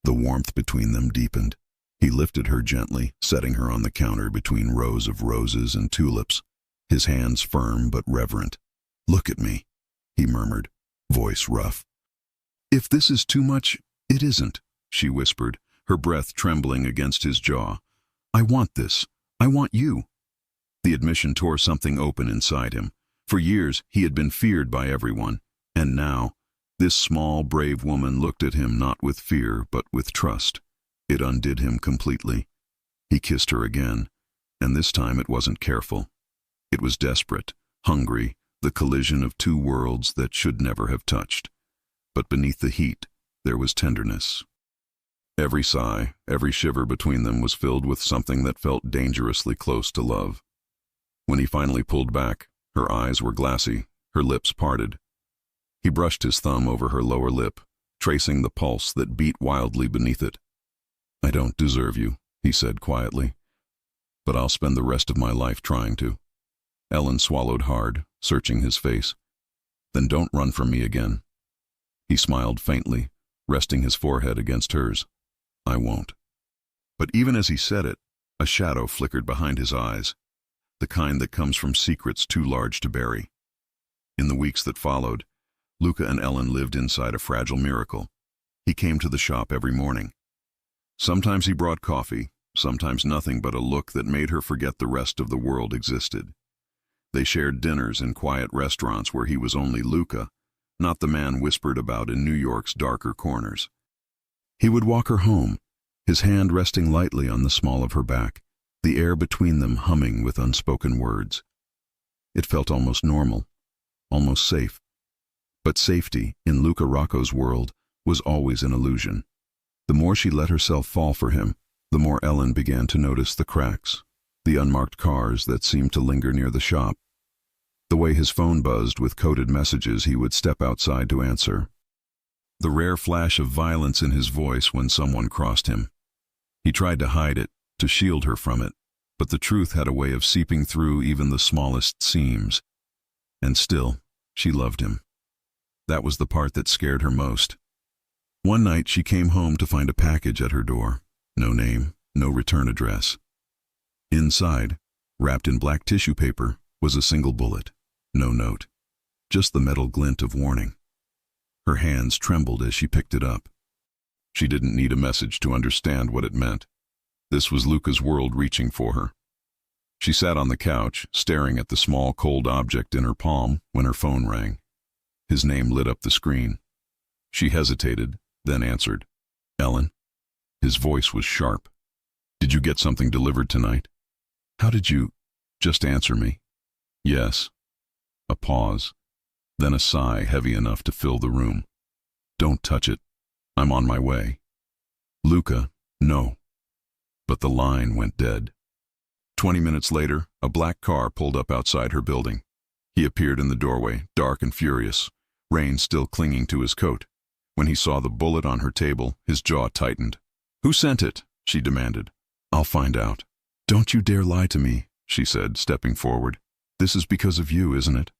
The warmth between them deepened. He lifted her gently, setting her on the counter between rows of roses and tulips, his hands firm but reverent. "Look at me," he murmured, voice rough. "If this is too much, it isn't," she whispered, her breath trembling against his jaw. "I want this. I want you." The admission tore something open inside him. For years, he had been feared by everyone, and now, this small, brave woman looked at him not with fear, but with trust. It undid him completely. He kissed her again, and this time it wasn't careful. It was desperate, hungry, the collision of two worlds that should never have touched. But beneath the heat, there was tenderness. Every sigh, every shiver between them was filled with something that felt dangerously close to love. When he finally pulled back, her eyes were glassy, her lips parted. He brushed his thumb over her lower lip, tracing the pulse that beat wildly beneath it. "I don't deserve you," he said quietly, "but I'll spend the rest of my life trying to." Ellen swallowed hard, searching his face. "Then don't run from me again." He smiled faintly, resting his forehead against hers. "I won't." But even as he said it, a shadow flickered behind his eyes, the kind that comes from secrets too large to bury. In the weeks that followed, Luca and Ellen lived inside a fragile miracle. He came to the shop every morning. Sometimes he brought coffee, sometimes nothing but a look that made her forget the rest of the world existed. They shared dinners in quiet restaurants where he was only Luca, not the man whispered about in New York's darker corners. He would walk her home, his hand resting lightly on the small of her back, the air between them humming with unspoken words. It felt almost normal, almost safe. But safety, in Luca Rocco's world, was always an illusion. The more she let herself fall for him, the more Ellen began to notice the cracks, the unmarked cars that seemed to linger near the shop, the way his phone buzzed with coded messages he would step outside to answer, the rare flash of violence in his voice when someone crossed him. He tried to hide it, to shield her from it, but the truth had a way of seeping through even the smallest seams. And still, she loved him. That was the part that scared her most. One night she came home to find a package at her door. No name, no return address. Inside, wrapped in black tissue paper, was a single bullet. No note. Just the metal glint of warning. Her hands trembled as she picked it up. She didn't need a message to understand what it meant. This was Luca's world reaching for her. She sat on the couch, staring at the small, cold object in her palm when her phone rang. His name lit up the screen. She hesitated, then answered. "Ellen?" His voice was sharp. "Did you get something delivered tonight?" "How did you—" "Just answer me." "Yes." A pause, then a sigh heavy enough to fill the room. "Don't touch it. I'm on my way." "Luca, no." But the line went dead. 20 minutes later, a black car pulled up outside her building. He appeared in the doorway, dark and furious, rain still clinging to his coat. When he saw the bullet on her table, his jaw tightened. "Who sent it?" she demanded. "I'll find out." "Don't you dare lie to me," she said, stepping forward. "This is because of you, isn't it?"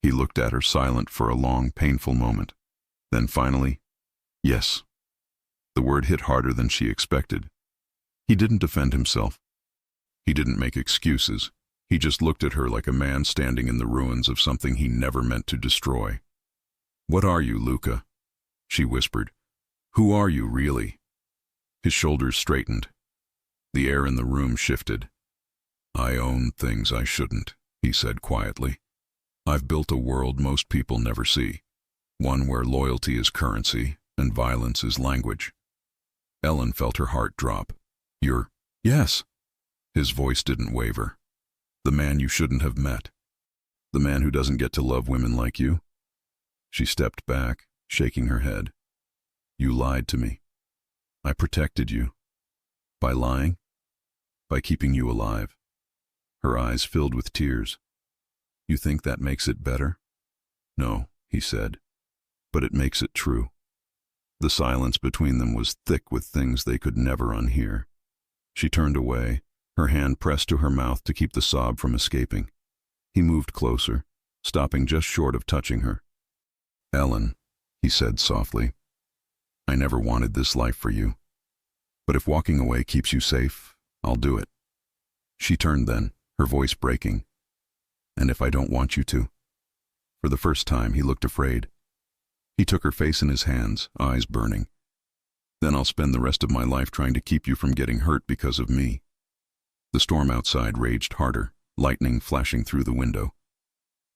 He looked at her, silent for a long, painful moment. Then finally, "Yes." The word hit harder than she expected. He didn't defend himself. He didn't make excuses. He just looked at her like a man standing in the ruins of something he never meant to destroy. "What are you, Luca?" she whispered. "Who are you, really?" His shoulders straightened. The air in the room shifted. "I own things I shouldn't," he said quietly. "I've built a world most people never see. One where loyalty is currency and violence is language." Ellen felt her heart drop. "You're—" "Yes." His voice didn't waver. "The man you shouldn't have met. The man who doesn't get to love women like you." She stepped back, shaking her head. "You lied to me. I protected you. By lying? By keeping you alive." Her eyes filled with tears. "You think that makes it better?" "No," he said, "but it makes it true." The silence between them was thick with things they could never unhear. She turned away, her hand pressed to her mouth to keep the sob from escaping. He moved closer, stopping just short of touching her. "Ellen," he said softly, "I never wanted this life for you. But if walking away keeps you safe, I'll do it." She turned then, her voice breaking. "And if I don't want you to?" For the first time, he looked afraid. He took her face in his hands, eyes burning. "Then I'll spend the rest of my life trying to keep you from getting hurt because of me." The storm outside raged harder, lightning flashing through the window.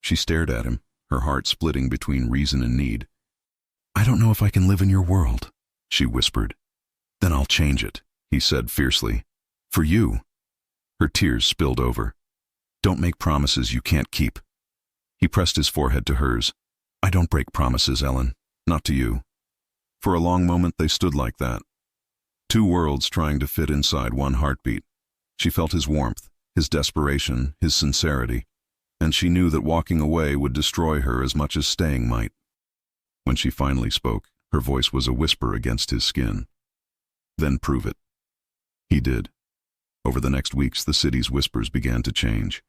She stared at him, her heart splitting between reason and need. "I don't know if I can live in your world," she whispered. "Then I'll change it," he said fiercely. "For you." Her tears spilled over. "Don't make promises you can't keep." He pressed his forehead to hers. "I don't break promises, Ellen. Not to you." For a long moment they stood like that. Two worlds trying to fit inside one heartbeat. She felt his warmth, his desperation, his sincerity, and she knew that walking away would destroy her as much as staying might. When she finally spoke, her voice was a whisper against his skin. "Then prove it." He did. Over the next weeks, the city's whispers began to change.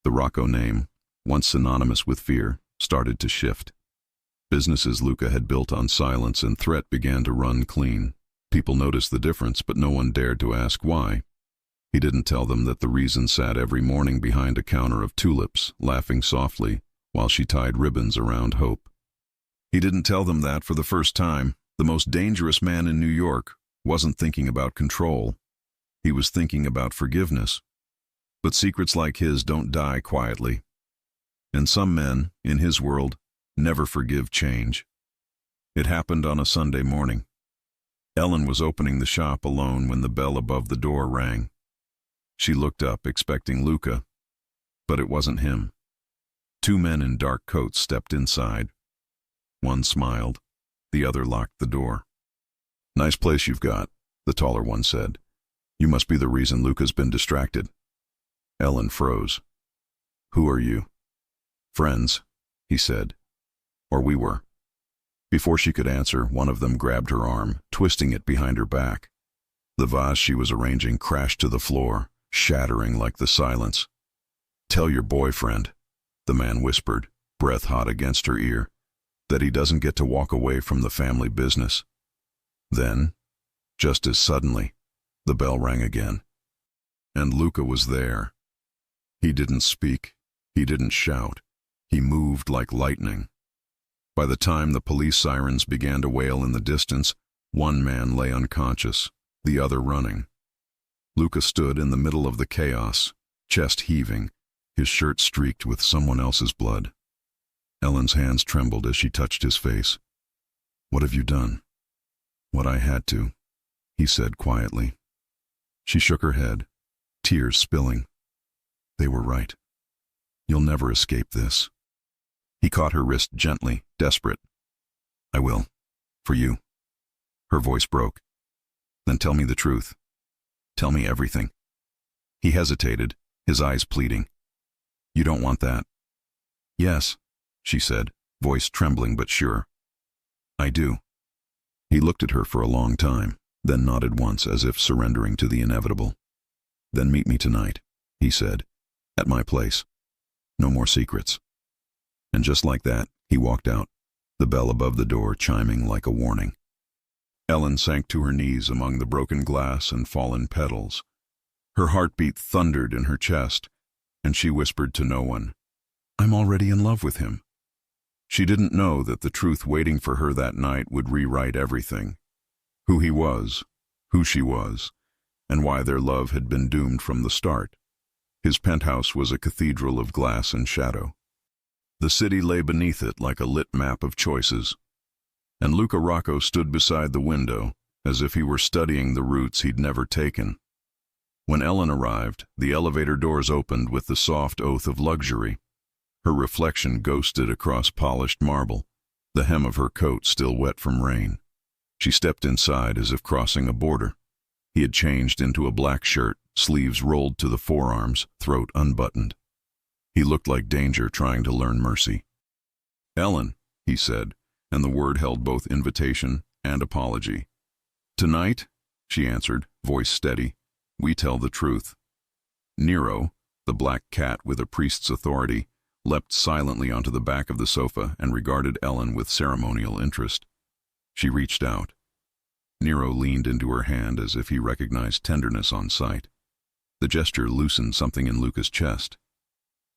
The Rocco name, once synonymous with fear, started to shift. Businesses Luca had built on silence and threat began to run clean. People noticed the difference, but no one dared to ask why. He didn't tell them that the reason sat every morning behind a counter of tulips, laughing softly, while she tied ribbons around hope. He didn't tell them that, for the first time, the most dangerous man in New York wasn't thinking about control. He was thinking about forgiveness. But secrets like his don't die quietly. And some men, in his world, never forgive change. It happened on a Sunday morning. Ellen was opening the shop alone when the bell above the door rang. She looked up, expecting Luca, but it wasn't him. Two men in dark coats stepped inside. One smiled, the other locked the door. Nice place you've got, the taller one said. You must be the reason Luca's been distracted. Ellen froze. Who are you? Friends, he said. Or we were. Before she could answer, one of them grabbed her arm, twisting it behind her back. The vase she was arranging crashed to the floor, shattering like the silence. Tell your boyfriend, the man whispered, breath hot against her ear, that he doesn't get to walk away from the family business. Then, just as suddenly, the bell rang again. And Luca was there. He didn't speak. He didn't shout. He moved like lightning. By the time the police sirens began to wail in the distance, one man lay unconscious, the other running. Luca stood in the middle of the chaos, chest heaving, his shirt streaked with someone else's blood. Ellen's hands trembled as she touched his face. What have you done? What I had to, he said quietly. She shook her head, tears spilling. They were right. You'll never escape this. He caught her wrist gently, desperate. I will. For you. Her voice broke. Then tell me the truth. Tell me everything. He hesitated, his eyes pleading. You don't want that? Yes, she said, voice trembling but sure. I do. He looked at her for a long time, then nodded once as if surrendering to the inevitable. Then meet me tonight, he said, at my place. No more secrets. And just like that, he walked out, the bell above the door chiming like a warning. Ellen sank to her knees among the broken glass and fallen petals. Her heartbeat thundered in her chest, and she whispered to no one, I'm already in love with him. She didn't know that the truth waiting for her that night would rewrite everything. Who he was, who she was, and why their love had been doomed from the start. His penthouse was a cathedral of glass and shadow. The city lay beneath it like a lit map of choices, and Luca Rocco stood beside the window as if he were studying the routes he'd never taken. When Ellen arrived, the elevator doors opened with the soft oath of luxury. Her reflection ghosted across polished marble, the hem of her coat still wet from rain. She stepped inside as if crossing a border. He had changed into a black shirt, sleeves rolled to the forearms, throat unbuttoned. He looked like danger trying to learn mercy. Ellen, he said, and the word held both invitation and apology. Tonight, she answered, voice steady, we tell the truth. Nero, the black cat with a priest's authority, leapt silently onto the back of the sofa and regarded Ellen with ceremonial interest. She reached out. Nero leaned into her hand as if he recognized tenderness on sight. The gesture loosened something in Luca's chest.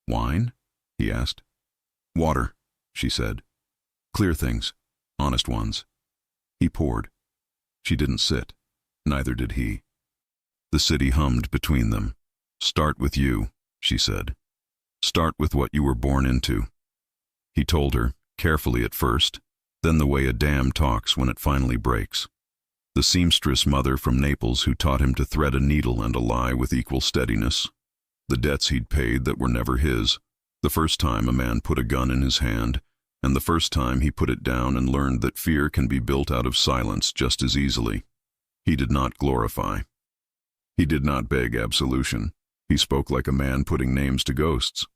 Wine? He asked. Water, she said. Clear things, honest ones. He poured. She didn't sit. Neither did he. The city hummed between them. Start with you, she said. Start with what you were born into. He told her, carefully at first, then the way a dam talks when it finally breaks. The seamstress mother from Naples who taught him to thread a needle and a lie with equal steadiness. The debts he'd paid that were never his. The first time a man put a gun in his hand, and the first time he put it down and learned that fear can be built out of silence just as easily. He did not glorify. He did not beg absolution. He spoke like a man putting names to ghosts.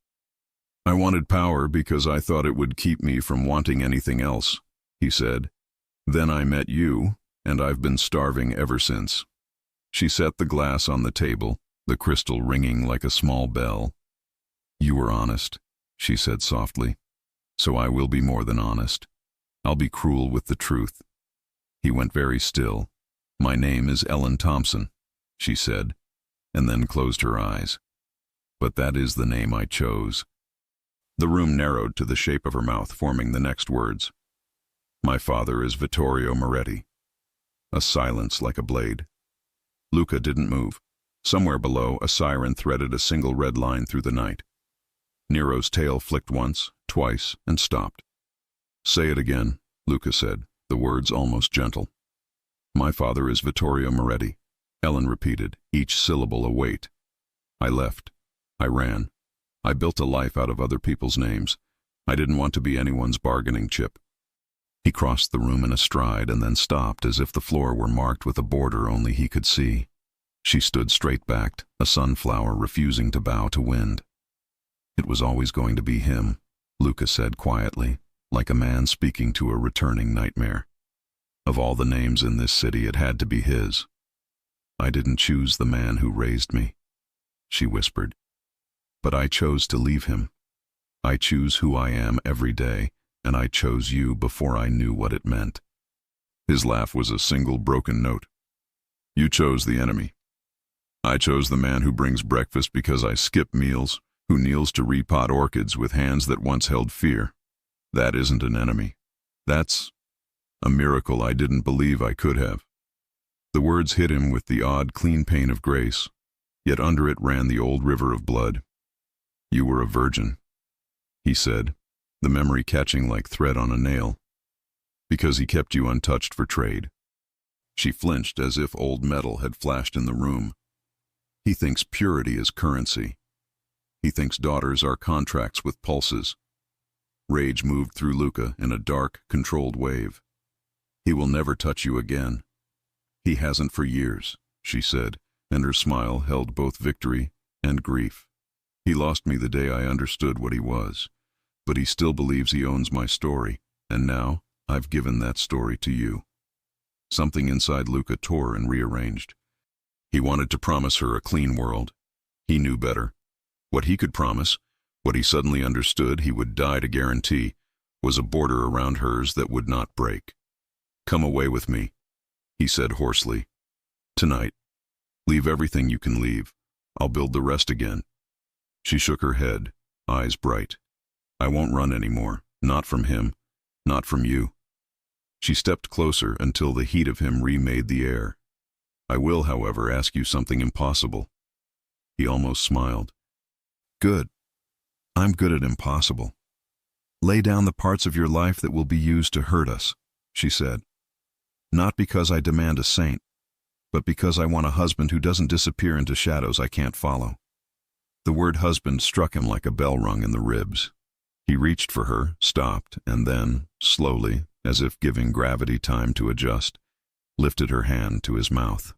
I wanted power because I thought it would keep me from wanting anything else, he said. Then I met you, and I've been starving ever since. She set the glass on the table, the crystal ringing like a small bell. You were honest, she said softly. So I will be more than honest. I'll be cruel with the truth. He went very still. My name is Ellen Thompson, she said, and then closed her eyes. But that is the name I chose. The room narrowed to the shape of her mouth, forming the next words. My father is Vittorio Moretti. A silence like a blade. Luca didn't move. Somewhere below, a siren threaded a single red line through the night. Nero's tail flicked once, twice, and stopped. Say it again, Luca said, the words almost gentle. My father is Vittorio Moretti, Ellen repeated, each syllable a weight. I left. I ran. I built a life out of other people's names. I didn't want to be anyone's bargaining chip. He He crossed the room in a stride and then stopped as if the floor were marked with a border only he could see. She stood straight-backed, a sunflower refusing to bow to wind. It was always going to be him, Luca said quietly, like a man speaking to a returning nightmare. Of all the names in this city, it had to be his. I didn't choose the man who raised me, she whispered. But I chose to leave him. I choose who I am every day, and I chose you before I knew what it meant. His laugh was a single broken note. You chose the enemy. I chose the man who brings breakfast because I skip meals, who kneels to repot orchids with hands that once held fear. That isn't an enemy. That's a miracle I didn't believe I could have. The words hit him with the odd, clean pain of grace, yet under it ran the old river of blood. You were a virgin, he said, the memory catching like thread on a nail. Because he kept you untouched for trade. She flinched as if old metal had flashed in the room. He thinks purity is currency. He thinks daughters are contracts with pulses. Rage moved through Luca in a dark, controlled wave. He will never touch you again. He hasn't for years, she said, and her smile held both victory and grief. He lost me the day I understood what he was, but he still believes he owns my story, and now I've given that story to you. Something inside Luca tore and rearranged. He wanted to promise her a clean world. He knew better. What he could promise, what he suddenly understood he would die to guarantee, was a border around hers that would not break. Come away with me, he said hoarsely. Tonight. Leave everything you can leave. I'll build the rest again. She shook her head, eyes bright. I won't run anymore, not from him, not from you. She stepped closer until the heat of him remade the air. I will, however, ask you something impossible. He almost smiled. Good. I'm good at impossible. Lay down the parts of your life that will be used to hurt us, she said. Not because I demand a saint, but because I want a husband who doesn't disappear into shadows I can't follow. The word husband struck him like a bell rung in the ribs. He reached for her, stopped, and then, slowly, as if giving gravity time to adjust, lifted her hand to his mouth.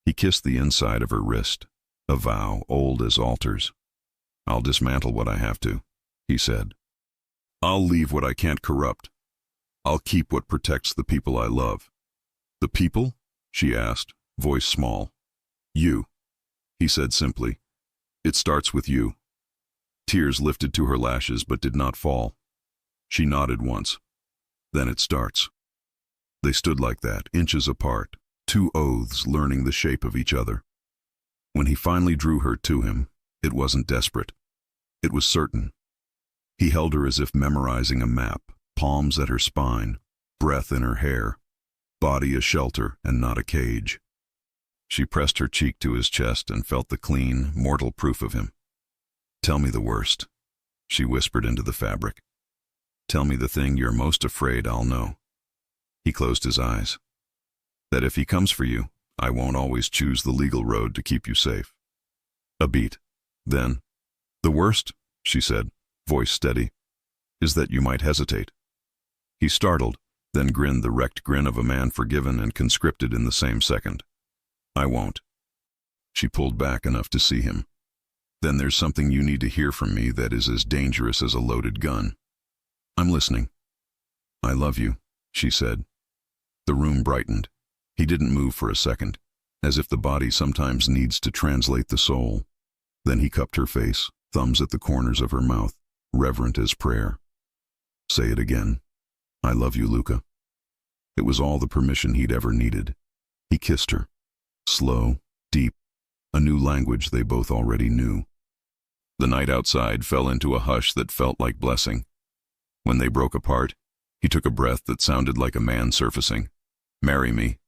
He kissed the inside of her wrist, a vow old as altars. I'll dismantle what I have to, he said. I'll leave what I can't corrupt. I'll keep what protects the people I love. The people? She asked, voice small. You, he said simply. It starts with you. Tears lifted to her lashes but did not fall. She nodded once. Then it starts. They stood like that, inches apart, two oaths learning the shape of each other. When he finally drew her to him, it wasn't desperate. It was certain. He held her as if memorizing a map, palms at her spine, breath in her hair, body a shelter and not a cage. She pressed her cheek to his chest and felt the clean, mortal proof of him. Tell me the worst, she whispered into the fabric. Tell me the thing you're most afraid I'll know. He closed his eyes. That if he comes for you, I won't always choose the legal road to keep you safe. A beat. Then, the worst, she said, voice steady, is that you might hesitate. He startled, then grinned the wrecked grin of a man forgiven and conscripted in the same second. I won't. She pulled back enough to see him. Then there's something you need to hear from me that is as dangerous as a loaded gun. I'm listening. I love you, she said. The room brightened. He didn't move for a second, as if the body sometimes needs to translate the soul. Then he cupped her face, thumbs at the corners of her mouth, reverent as prayer. Say it again. I love you, Luca. It was all the permission he'd ever needed. He kissed her. Slow, deep, a new language they both already knew. The night outside fell into a hush that felt like blessing. When they broke apart, he took a breath that sounded like a man surfacing. Marry me.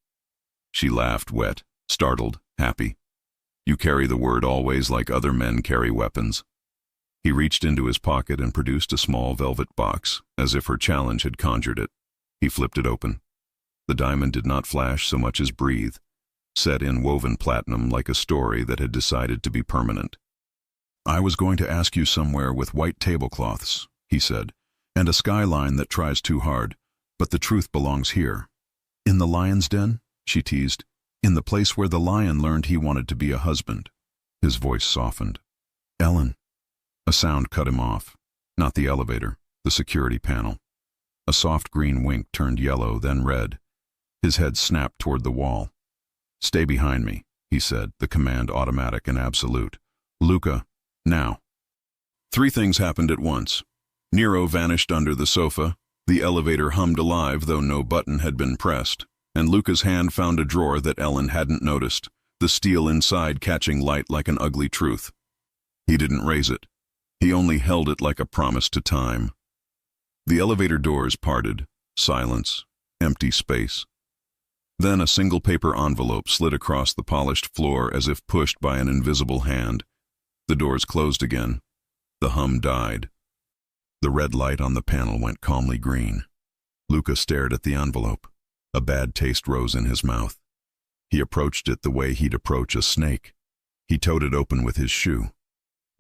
She laughed, wet, startled, happy. You carry the word always like other men carry weapons. He reached into his pocket and produced a small velvet box, as if her challenge had conjured it. He flipped it open. The diamond did not flash so much as breathe, set in woven platinum like a story that had decided to be permanent. I was going to ask you somewhere with white tablecloths, he said, and a skyline that tries too hard, But the truth belongs here. In the lion's den, she teased. In the place where the lion learned he wanted to be a husband. His voice softened. Ellen. A sound cut him off. Not the elevator, the security panel. A soft green wink turned yellow, then red. His head snapped toward the wall. Stay behind me, he said, the command automatic and absolute. Luca, now. Three things happened at once. Nero vanished under the sofa, the elevator hummed alive though no button had been pressed, and Luca's hand found a drawer that Ellen hadn't noticed, the steel inside catching light like an ugly truth. He didn't raise it. He only held it like a promise to time. The elevator doors parted. Silence. Empty space. Then a single paper envelope slid across the polished floor as if pushed by an invisible hand. The doors closed again. The hum died. The red light on the panel went calmly green. Luca stared at the envelope. A bad taste rose in his mouth. He approached it the way he'd approach a snake. He towed it open with his shoe.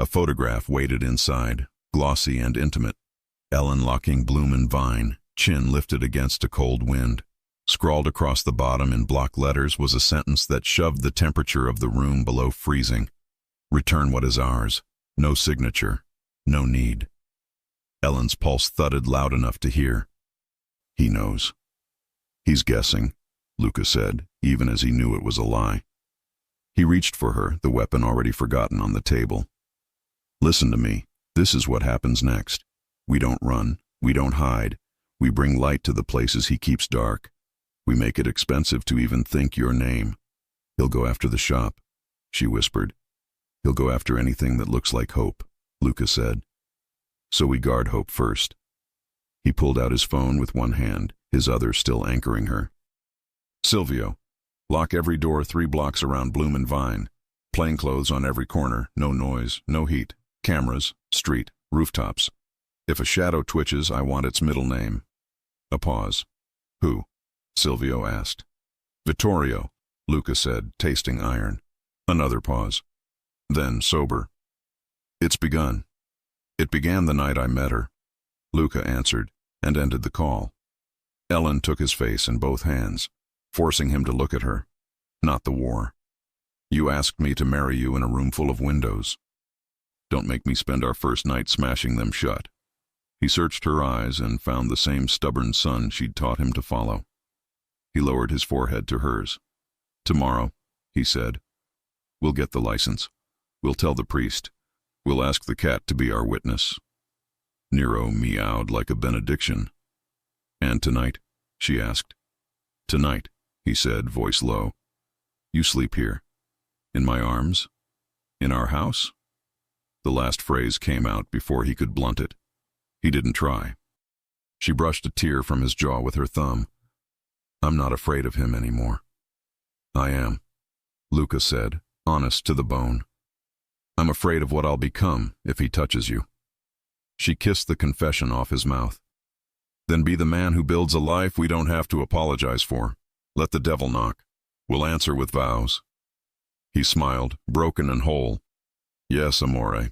A photograph waited inside, glossy and intimate. Ellen locking bloom and vine, chin lifted against a cold wind. Scrawled across the bottom in block letters was a sentence that shoved the temperature of the room below freezing. Return what is ours. No signature. No need. Ellen's pulse thudded loud enough to hear. He knows. He's guessing, Luca said, even as he knew it was a lie. He reached for her, the weapon already forgotten on the table. Listen to me. This is what happens next. We don't run. We don't hide. We bring light to the places he keeps dark. We make it expensive to even think your name. He'll go after the shop, she whispered. He'll go after anything that looks like hope, Luca said. So we guard hope first. He pulled out his phone with one hand, his other still anchoring her. Silvio, lock every door 3 blocks around Bloom and Vine. Plainclothes on every corner, no noise, no heat. Cameras, street, rooftops. If a shadow twitches, I want its middle name. A pause. Who? Silvio asked. Vittorio, Luca said, tasting iron. Another pause. Then sober. It's begun. It began the night I met her, Luca answered, and ended the call. Ellen took his face in both hands, forcing him to look at her. Not the war. You asked me to marry you in a room full of windows. Don't make me spend our first night smashing them shut. He searched her eyes and found the same stubborn sun she'd taught him to follow. He lowered his forehead to hers. Tomorrow, he said, we'll get the license. We'll tell the priest. We'll ask the cat to be our witness. Nero meowed like a benediction. And tonight? She asked. Tonight, he said, voice low. You sleep here. In my arms? In our house? The last phrase came out before he could blunt it. He didn't try. She brushed a tear from his jaw with her thumb. I'm not afraid of him anymore. I am, Luca said, honest to the bone. I'm afraid of what I'll become if he touches you. She kissed the confession off his mouth. Then be the man who builds a life we don't have to apologize for. Let the devil knock. We'll answer with vows. He smiled, broken and whole. Yes, amore.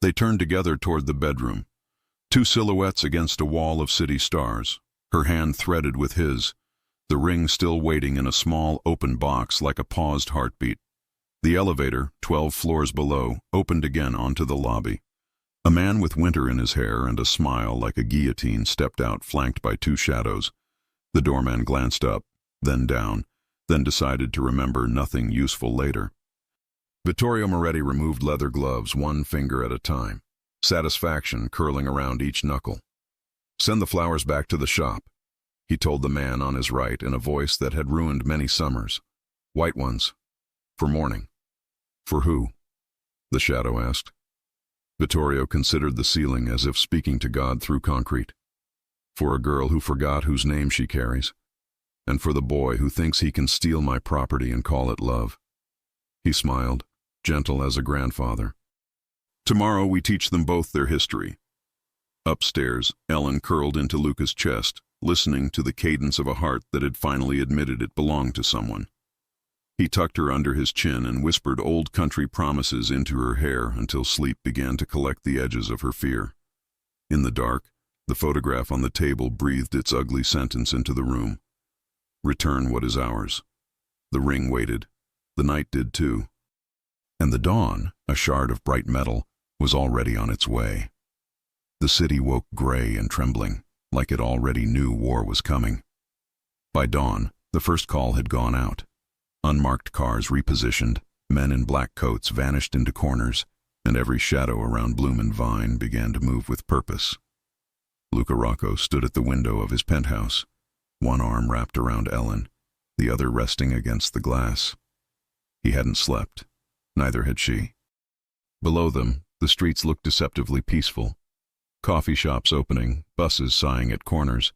They turned together toward the bedroom. 2 silhouettes against a wall of city stars, her hand threaded with his, the ring still waiting in a small open box like a paused heartbeat. The elevator, 12 floors below, opened again onto the lobby. A man with winter in his hair and a smile like a guillotine stepped out, flanked by 2 shadows. The doorman glanced up, then down, then decided to remember nothing useful later. Vittorio Moretti removed leather gloves 1 finger at a time, satisfaction curling around each knuckle. Send the flowers back to the shop, he told the man on his right in a voice that had ruined many summers. White ones. For morning. For who? The shadow asked. Vittorio considered the ceiling as if speaking to God through concrete. For a girl who forgot whose name she carries, and for the boy who thinks he can steal my property and call it love. He smiled, gentle as a grandfather. Tomorrow we teach them both their history. Upstairs, Ellen curled into Luca's chest, listening to the cadence of a heart that had finally admitted it belonged to someone. He tucked her under his chin and whispered old country promises into her hair until sleep began to collect the edges of her fear. In the dark, The photograph on the table breathed its ugly sentence into the room. Return what is ours. The ring waited. The night did too. And the dawn, a shard of bright metal, was already on its way. The city woke gray and trembling, like it already knew war was coming. By dawn, the first call had gone out. Unmarked cars repositioned, men in black coats vanished into corners, and every shadow around Bloom and Vine began to move with purpose. Luca Rocco stood at the window of his penthouse, one arm wrapped around Ellen, the other resting against the glass. He hadn't slept. Neither had she. Below them, the streets looked deceptively peaceful. Coffee shops opening, buses sighing at corners.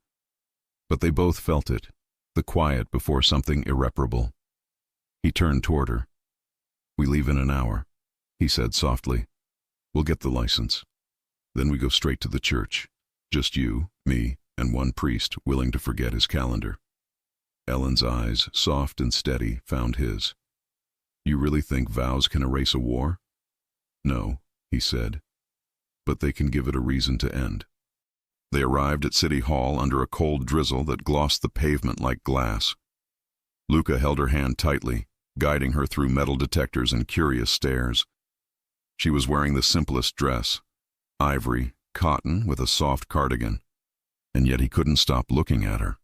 But they both felt it, the quiet before something irreparable. He turned toward her. "We leave in an hour," he said softly. "We'll get the license. Then we go straight to the church. Just you, me, and one priest willing to forget his calendar." Ellen's eyes, soft and steady, found his. "You really think vows can erase a war?" "No," he said, "but they can give it a reason to end." They arrived at City Hall under a cold drizzle that glossed the pavement like glass. Luca held her hand tightly, guiding her through metal detectors and curious stares. She was wearing the simplest dress, ivory, cotton with a soft cardigan, and yet he couldn't stop looking at her.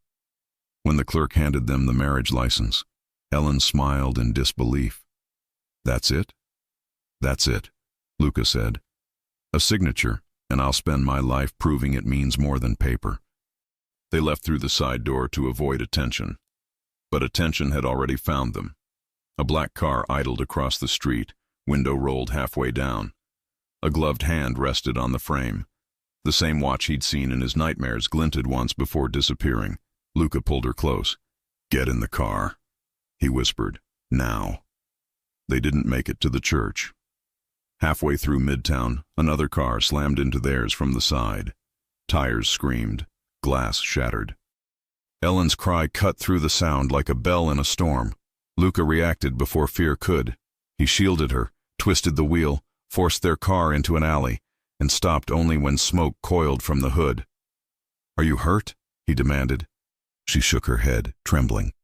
When the clerk handed them the marriage license, Ellen smiled in disbelief. "That's it?" "That's it," Luca said. "A signature, and I'll spend my life proving it means more than paper." They left through the side door to avoid attention. But attention had already found them. A black car idled across the street, window rolled halfway down. A gloved hand rested on the frame. The same watch he'd seen in his nightmares glinted once before disappearing. Luca pulled her close. "Get in the car," he whispered. "Now." They didn't make it to the church. Halfway through Midtown, another car slammed into theirs from the side. Tires screamed. Glass shattered. Ellen's cry cut through the sound like a bell in a storm. Luca reacted before fear could. He shielded her, twisted the wheel, forced their car into an alley, and stopped only when smoke coiled from the hood. "Are you hurt?" he demanded. She shook her head, trembling.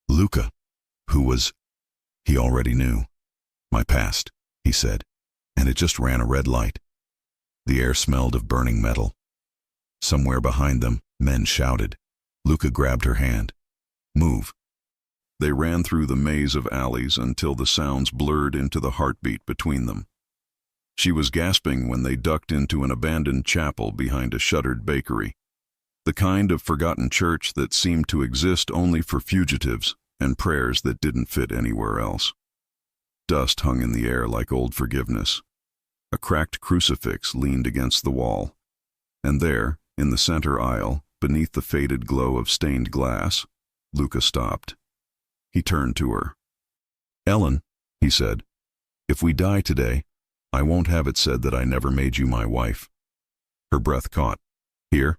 "Luca, who was—" He already knew. "My past," he said, and it just ran a red light. The air smelled of burning metal. Somewhere behind them, men shouted. Luca grabbed her hand. "Move." They ran through the maze of alleys until the sounds blurred into the heartbeat between them. She was gasping when they ducked into an abandoned chapel behind a shuttered bakery. The kind of forgotten church that seemed to exist only for fugitives and prayers that didn't fit anywhere else. Dust hung in the air like old forgiveness. A cracked crucifix leaned against the wall. And there, in the center aisle, beneath the faded glow of stained glass, Luca stopped. He turned to her. "Ellen," he said, "if we die today, I won't have it said that I never made you my wife." Her breath caught. "Here?"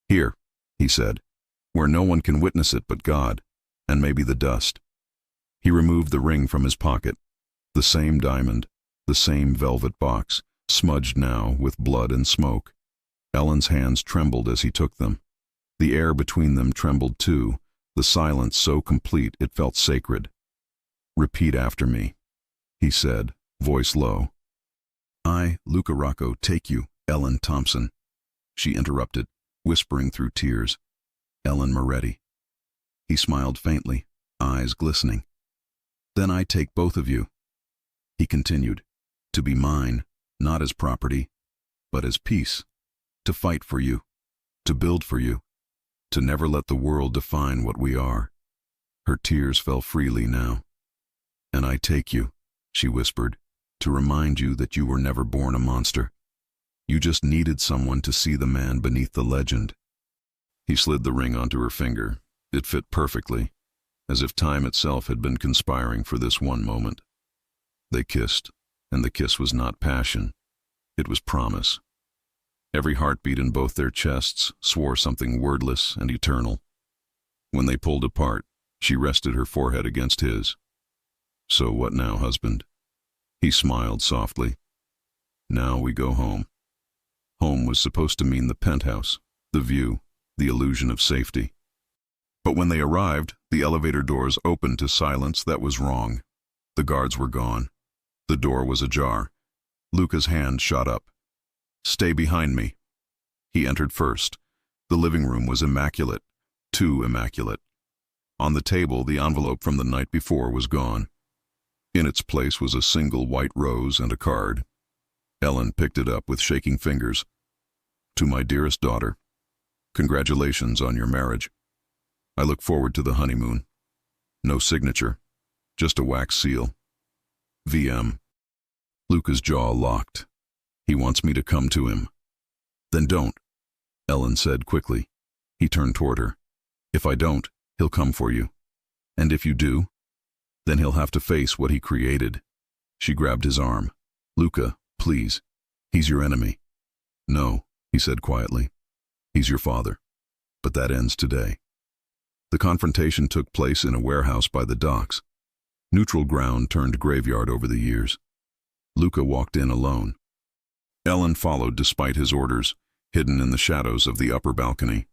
"Here," he said, "where no one can witness it but God, and maybe the dust." He removed the ring from his pocket. The same diamond, the same velvet box, smudged now with blood and smoke. Ellen's hands trembled as he took them. The air between them trembled too, the silence so complete it felt sacred. "Repeat after me," he said, voice low. "I, Luca Rocco, take you, Ellen Thompson." She interrupted, whispering through tears. "Ellen Moretti." He smiled faintly, eyes glistening. "Then I take both of you," he continued, "to be mine, not as property, but as peace, to fight for you, to build for you, to never let the world define what we are." Her tears fell freely now. "And I take you," she whispered, "to remind you that you were never born a monster. You just needed someone to see the man beneath the legend." He slid the ring onto her finger. It fit perfectly, as if time itself had been conspiring for this one moment. They kissed, and the kiss was not passion. It was promise. Every heartbeat in both their chests swore something wordless and eternal. When they pulled apart, she rested her forehead against his. "So what now, husband?" He smiled softly. "Now we go home. Home was supposed to mean the penthouse, the view, the illusion of safety. But when they arrived, the elevator doors opened to silence that was wrong. The guards were gone. The door was ajar. Luca's hand shot up. "Stay behind me." He entered first. The living room was immaculate, too immaculate. On the table, the envelope from the night before was gone. In its place was a single white rose and a card. Ellen picked it up with shaking fingers. "To my dearest daughter, congratulations on your marriage. I look forward to the honeymoon." No signature, just a wax seal. VM. Luca's jaw locked. "He wants me to come to him." "Then don't," Ellen said quickly. He turned toward her. "If I don't, he'll come for you. And if you do, then he'll have to face what he created." She grabbed his arm. "Luca, please. He's your enemy." "No," he said quietly. "He's your father. But that ends today." The confrontation took place in a warehouse by the docks. Neutral ground turned graveyard over the years. Luca walked in alone. Ellen followed despite his orders, hidden in the shadows of the upper balcony.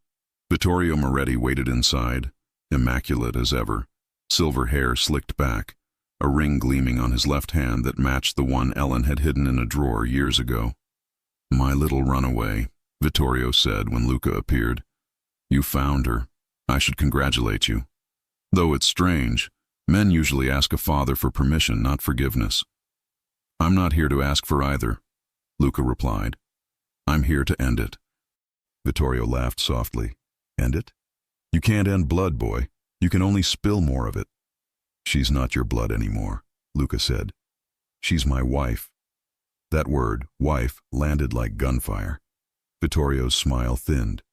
Vittorio Moretti waited inside, immaculate as ever, silver hair slicked back, a ring gleaming on his left hand that matched the one Ellen had hidden in a drawer years ago. "My little runaway," Vittorio said when Luca appeared. "You found her. I should congratulate you. Though it's strange, men usually ask a father for permission, not forgiveness." "I'm not here to ask for either," Luca replied. "I'm here to end it." Vittorio laughed softly. "End it? You can't end blood, boy. You can only spill more of it." "She's not your blood anymore," Luca said. "She's my wife." That word, wife, landed like gunfire. Vittorio's smile thinned.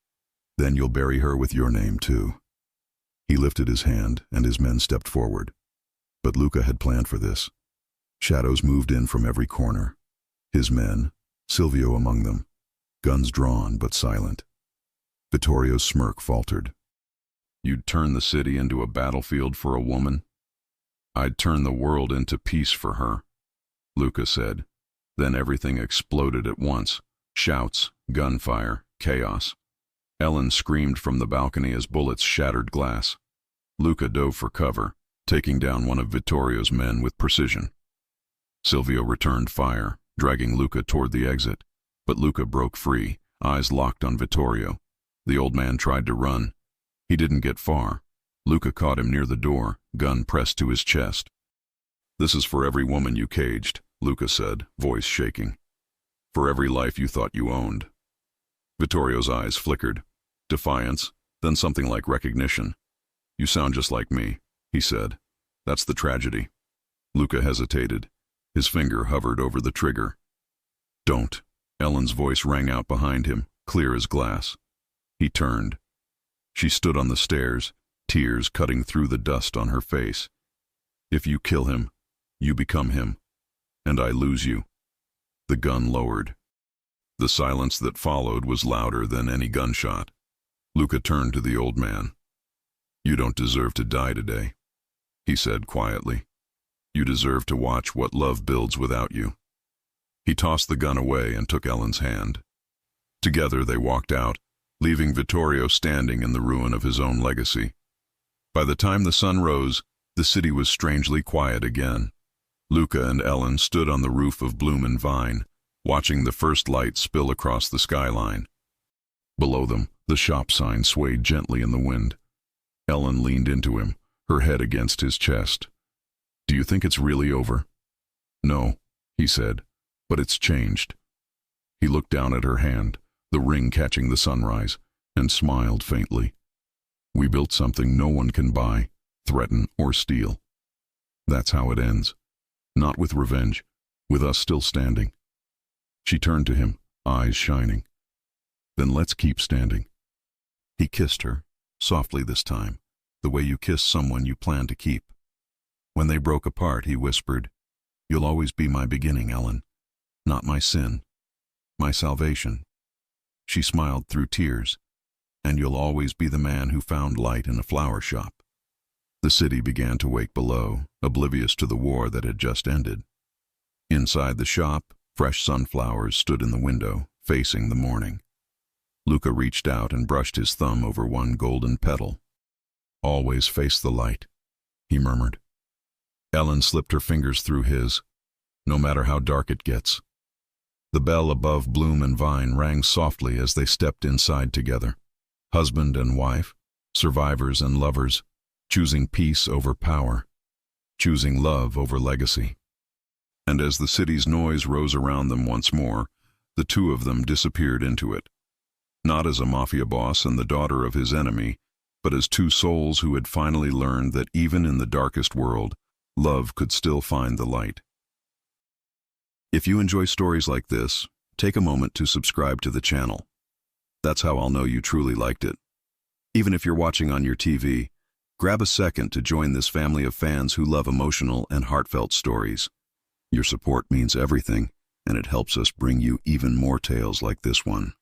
"Then you'll bury her with your name, too." He lifted his hand, and his men stepped forward. But Luca had planned for this. Shadows moved in from every corner. His men, Silvio among them, guns drawn but silent. Vittorio's smirk faltered. "You'd turn the city into a battlefield for a woman?" "I'd turn the world into peace for her," Luca said. Then everything exploded at once. Shouts, gunfire, chaos. Ellen screamed from the balcony as bullets shattered glass. Luca dove for cover, taking down one of Vittorio's men with precision. Silvio returned fire, dragging Luca toward the exit. But Luca broke free, eyes locked on Vittorio. The old man tried to run. He didn't get far. Luca caught him near the door, gun pressed to his chest. "This is for every woman you caged," Luca said, voice shaking. "For every life you thought you owned." Vittorio's eyes flickered. Defiance, then something like recognition. "You sound just like me," he said. "That's the tragedy." Luca hesitated. His finger hovered over the trigger. "Don't." Ellen's voice rang out behind him, clear as glass. He turned. She stood on the stairs, tears cutting through the dust on her face. "If you kill him, you become him, and I lose you." The gun lowered. The silence that followed was louder than any gunshot. Luca turned to the old man. "You don't deserve to die today," he said quietly. "You deserve to watch what love builds without you." He tossed the gun away and took Ellen's hand. Together they walked out, leaving Vittorio standing in the ruin of his own legacy. By the time the sun rose, the city was strangely quiet again. Luca and Ellen stood on the roof of Bloom and Vine, watching the first light spill across the skyline. Below them, the shop sign swayed gently in the wind. Ellen leaned into him, her head against his chest. "Do you think it's really over?" "No," he said, "but it's changed." He looked down at her hand, the ring catching the sunrise, and smiled faintly. "We built something no one can buy, threaten, or steal. That's how it ends. Not with revenge, with us still standing." She turned to him, eyes shining. "Then let's keep standing." He kissed her, softly this time, the way you kiss someone you plan to keep. When they broke apart, he whispered, "You'll always be my beginning, Ellen. Not my sin, my salvation." She smiled through tears. "And you'll always be the man who found light in a flower shop." The city began to wake below, oblivious to the war that had just ended. Inside the shop, fresh sunflowers stood in the window, facing the morning. Luca reached out and brushed his thumb over one golden petal. "Always face the light," he murmured. Ellen slipped her fingers through his. "No matter how dark it gets." The bell above Bloom and Vine rang softly as they stepped inside together. Husband and wife, survivors and lovers, choosing peace over power, choosing love over legacy. And as the city's noise rose around them once more, the two of them disappeared into it. Not as a mafia boss and the daughter of his enemy, but as two souls who had finally learned that even in the darkest world, love could still find the light. If you enjoy stories like this, take a moment to subscribe to the channel. That's how I'll know you truly liked it. Even if you're watching on your TV, grab a second to join this family of fans who love emotional and heartfelt stories. Your support means everything, and it helps us bring you even more tales like this one.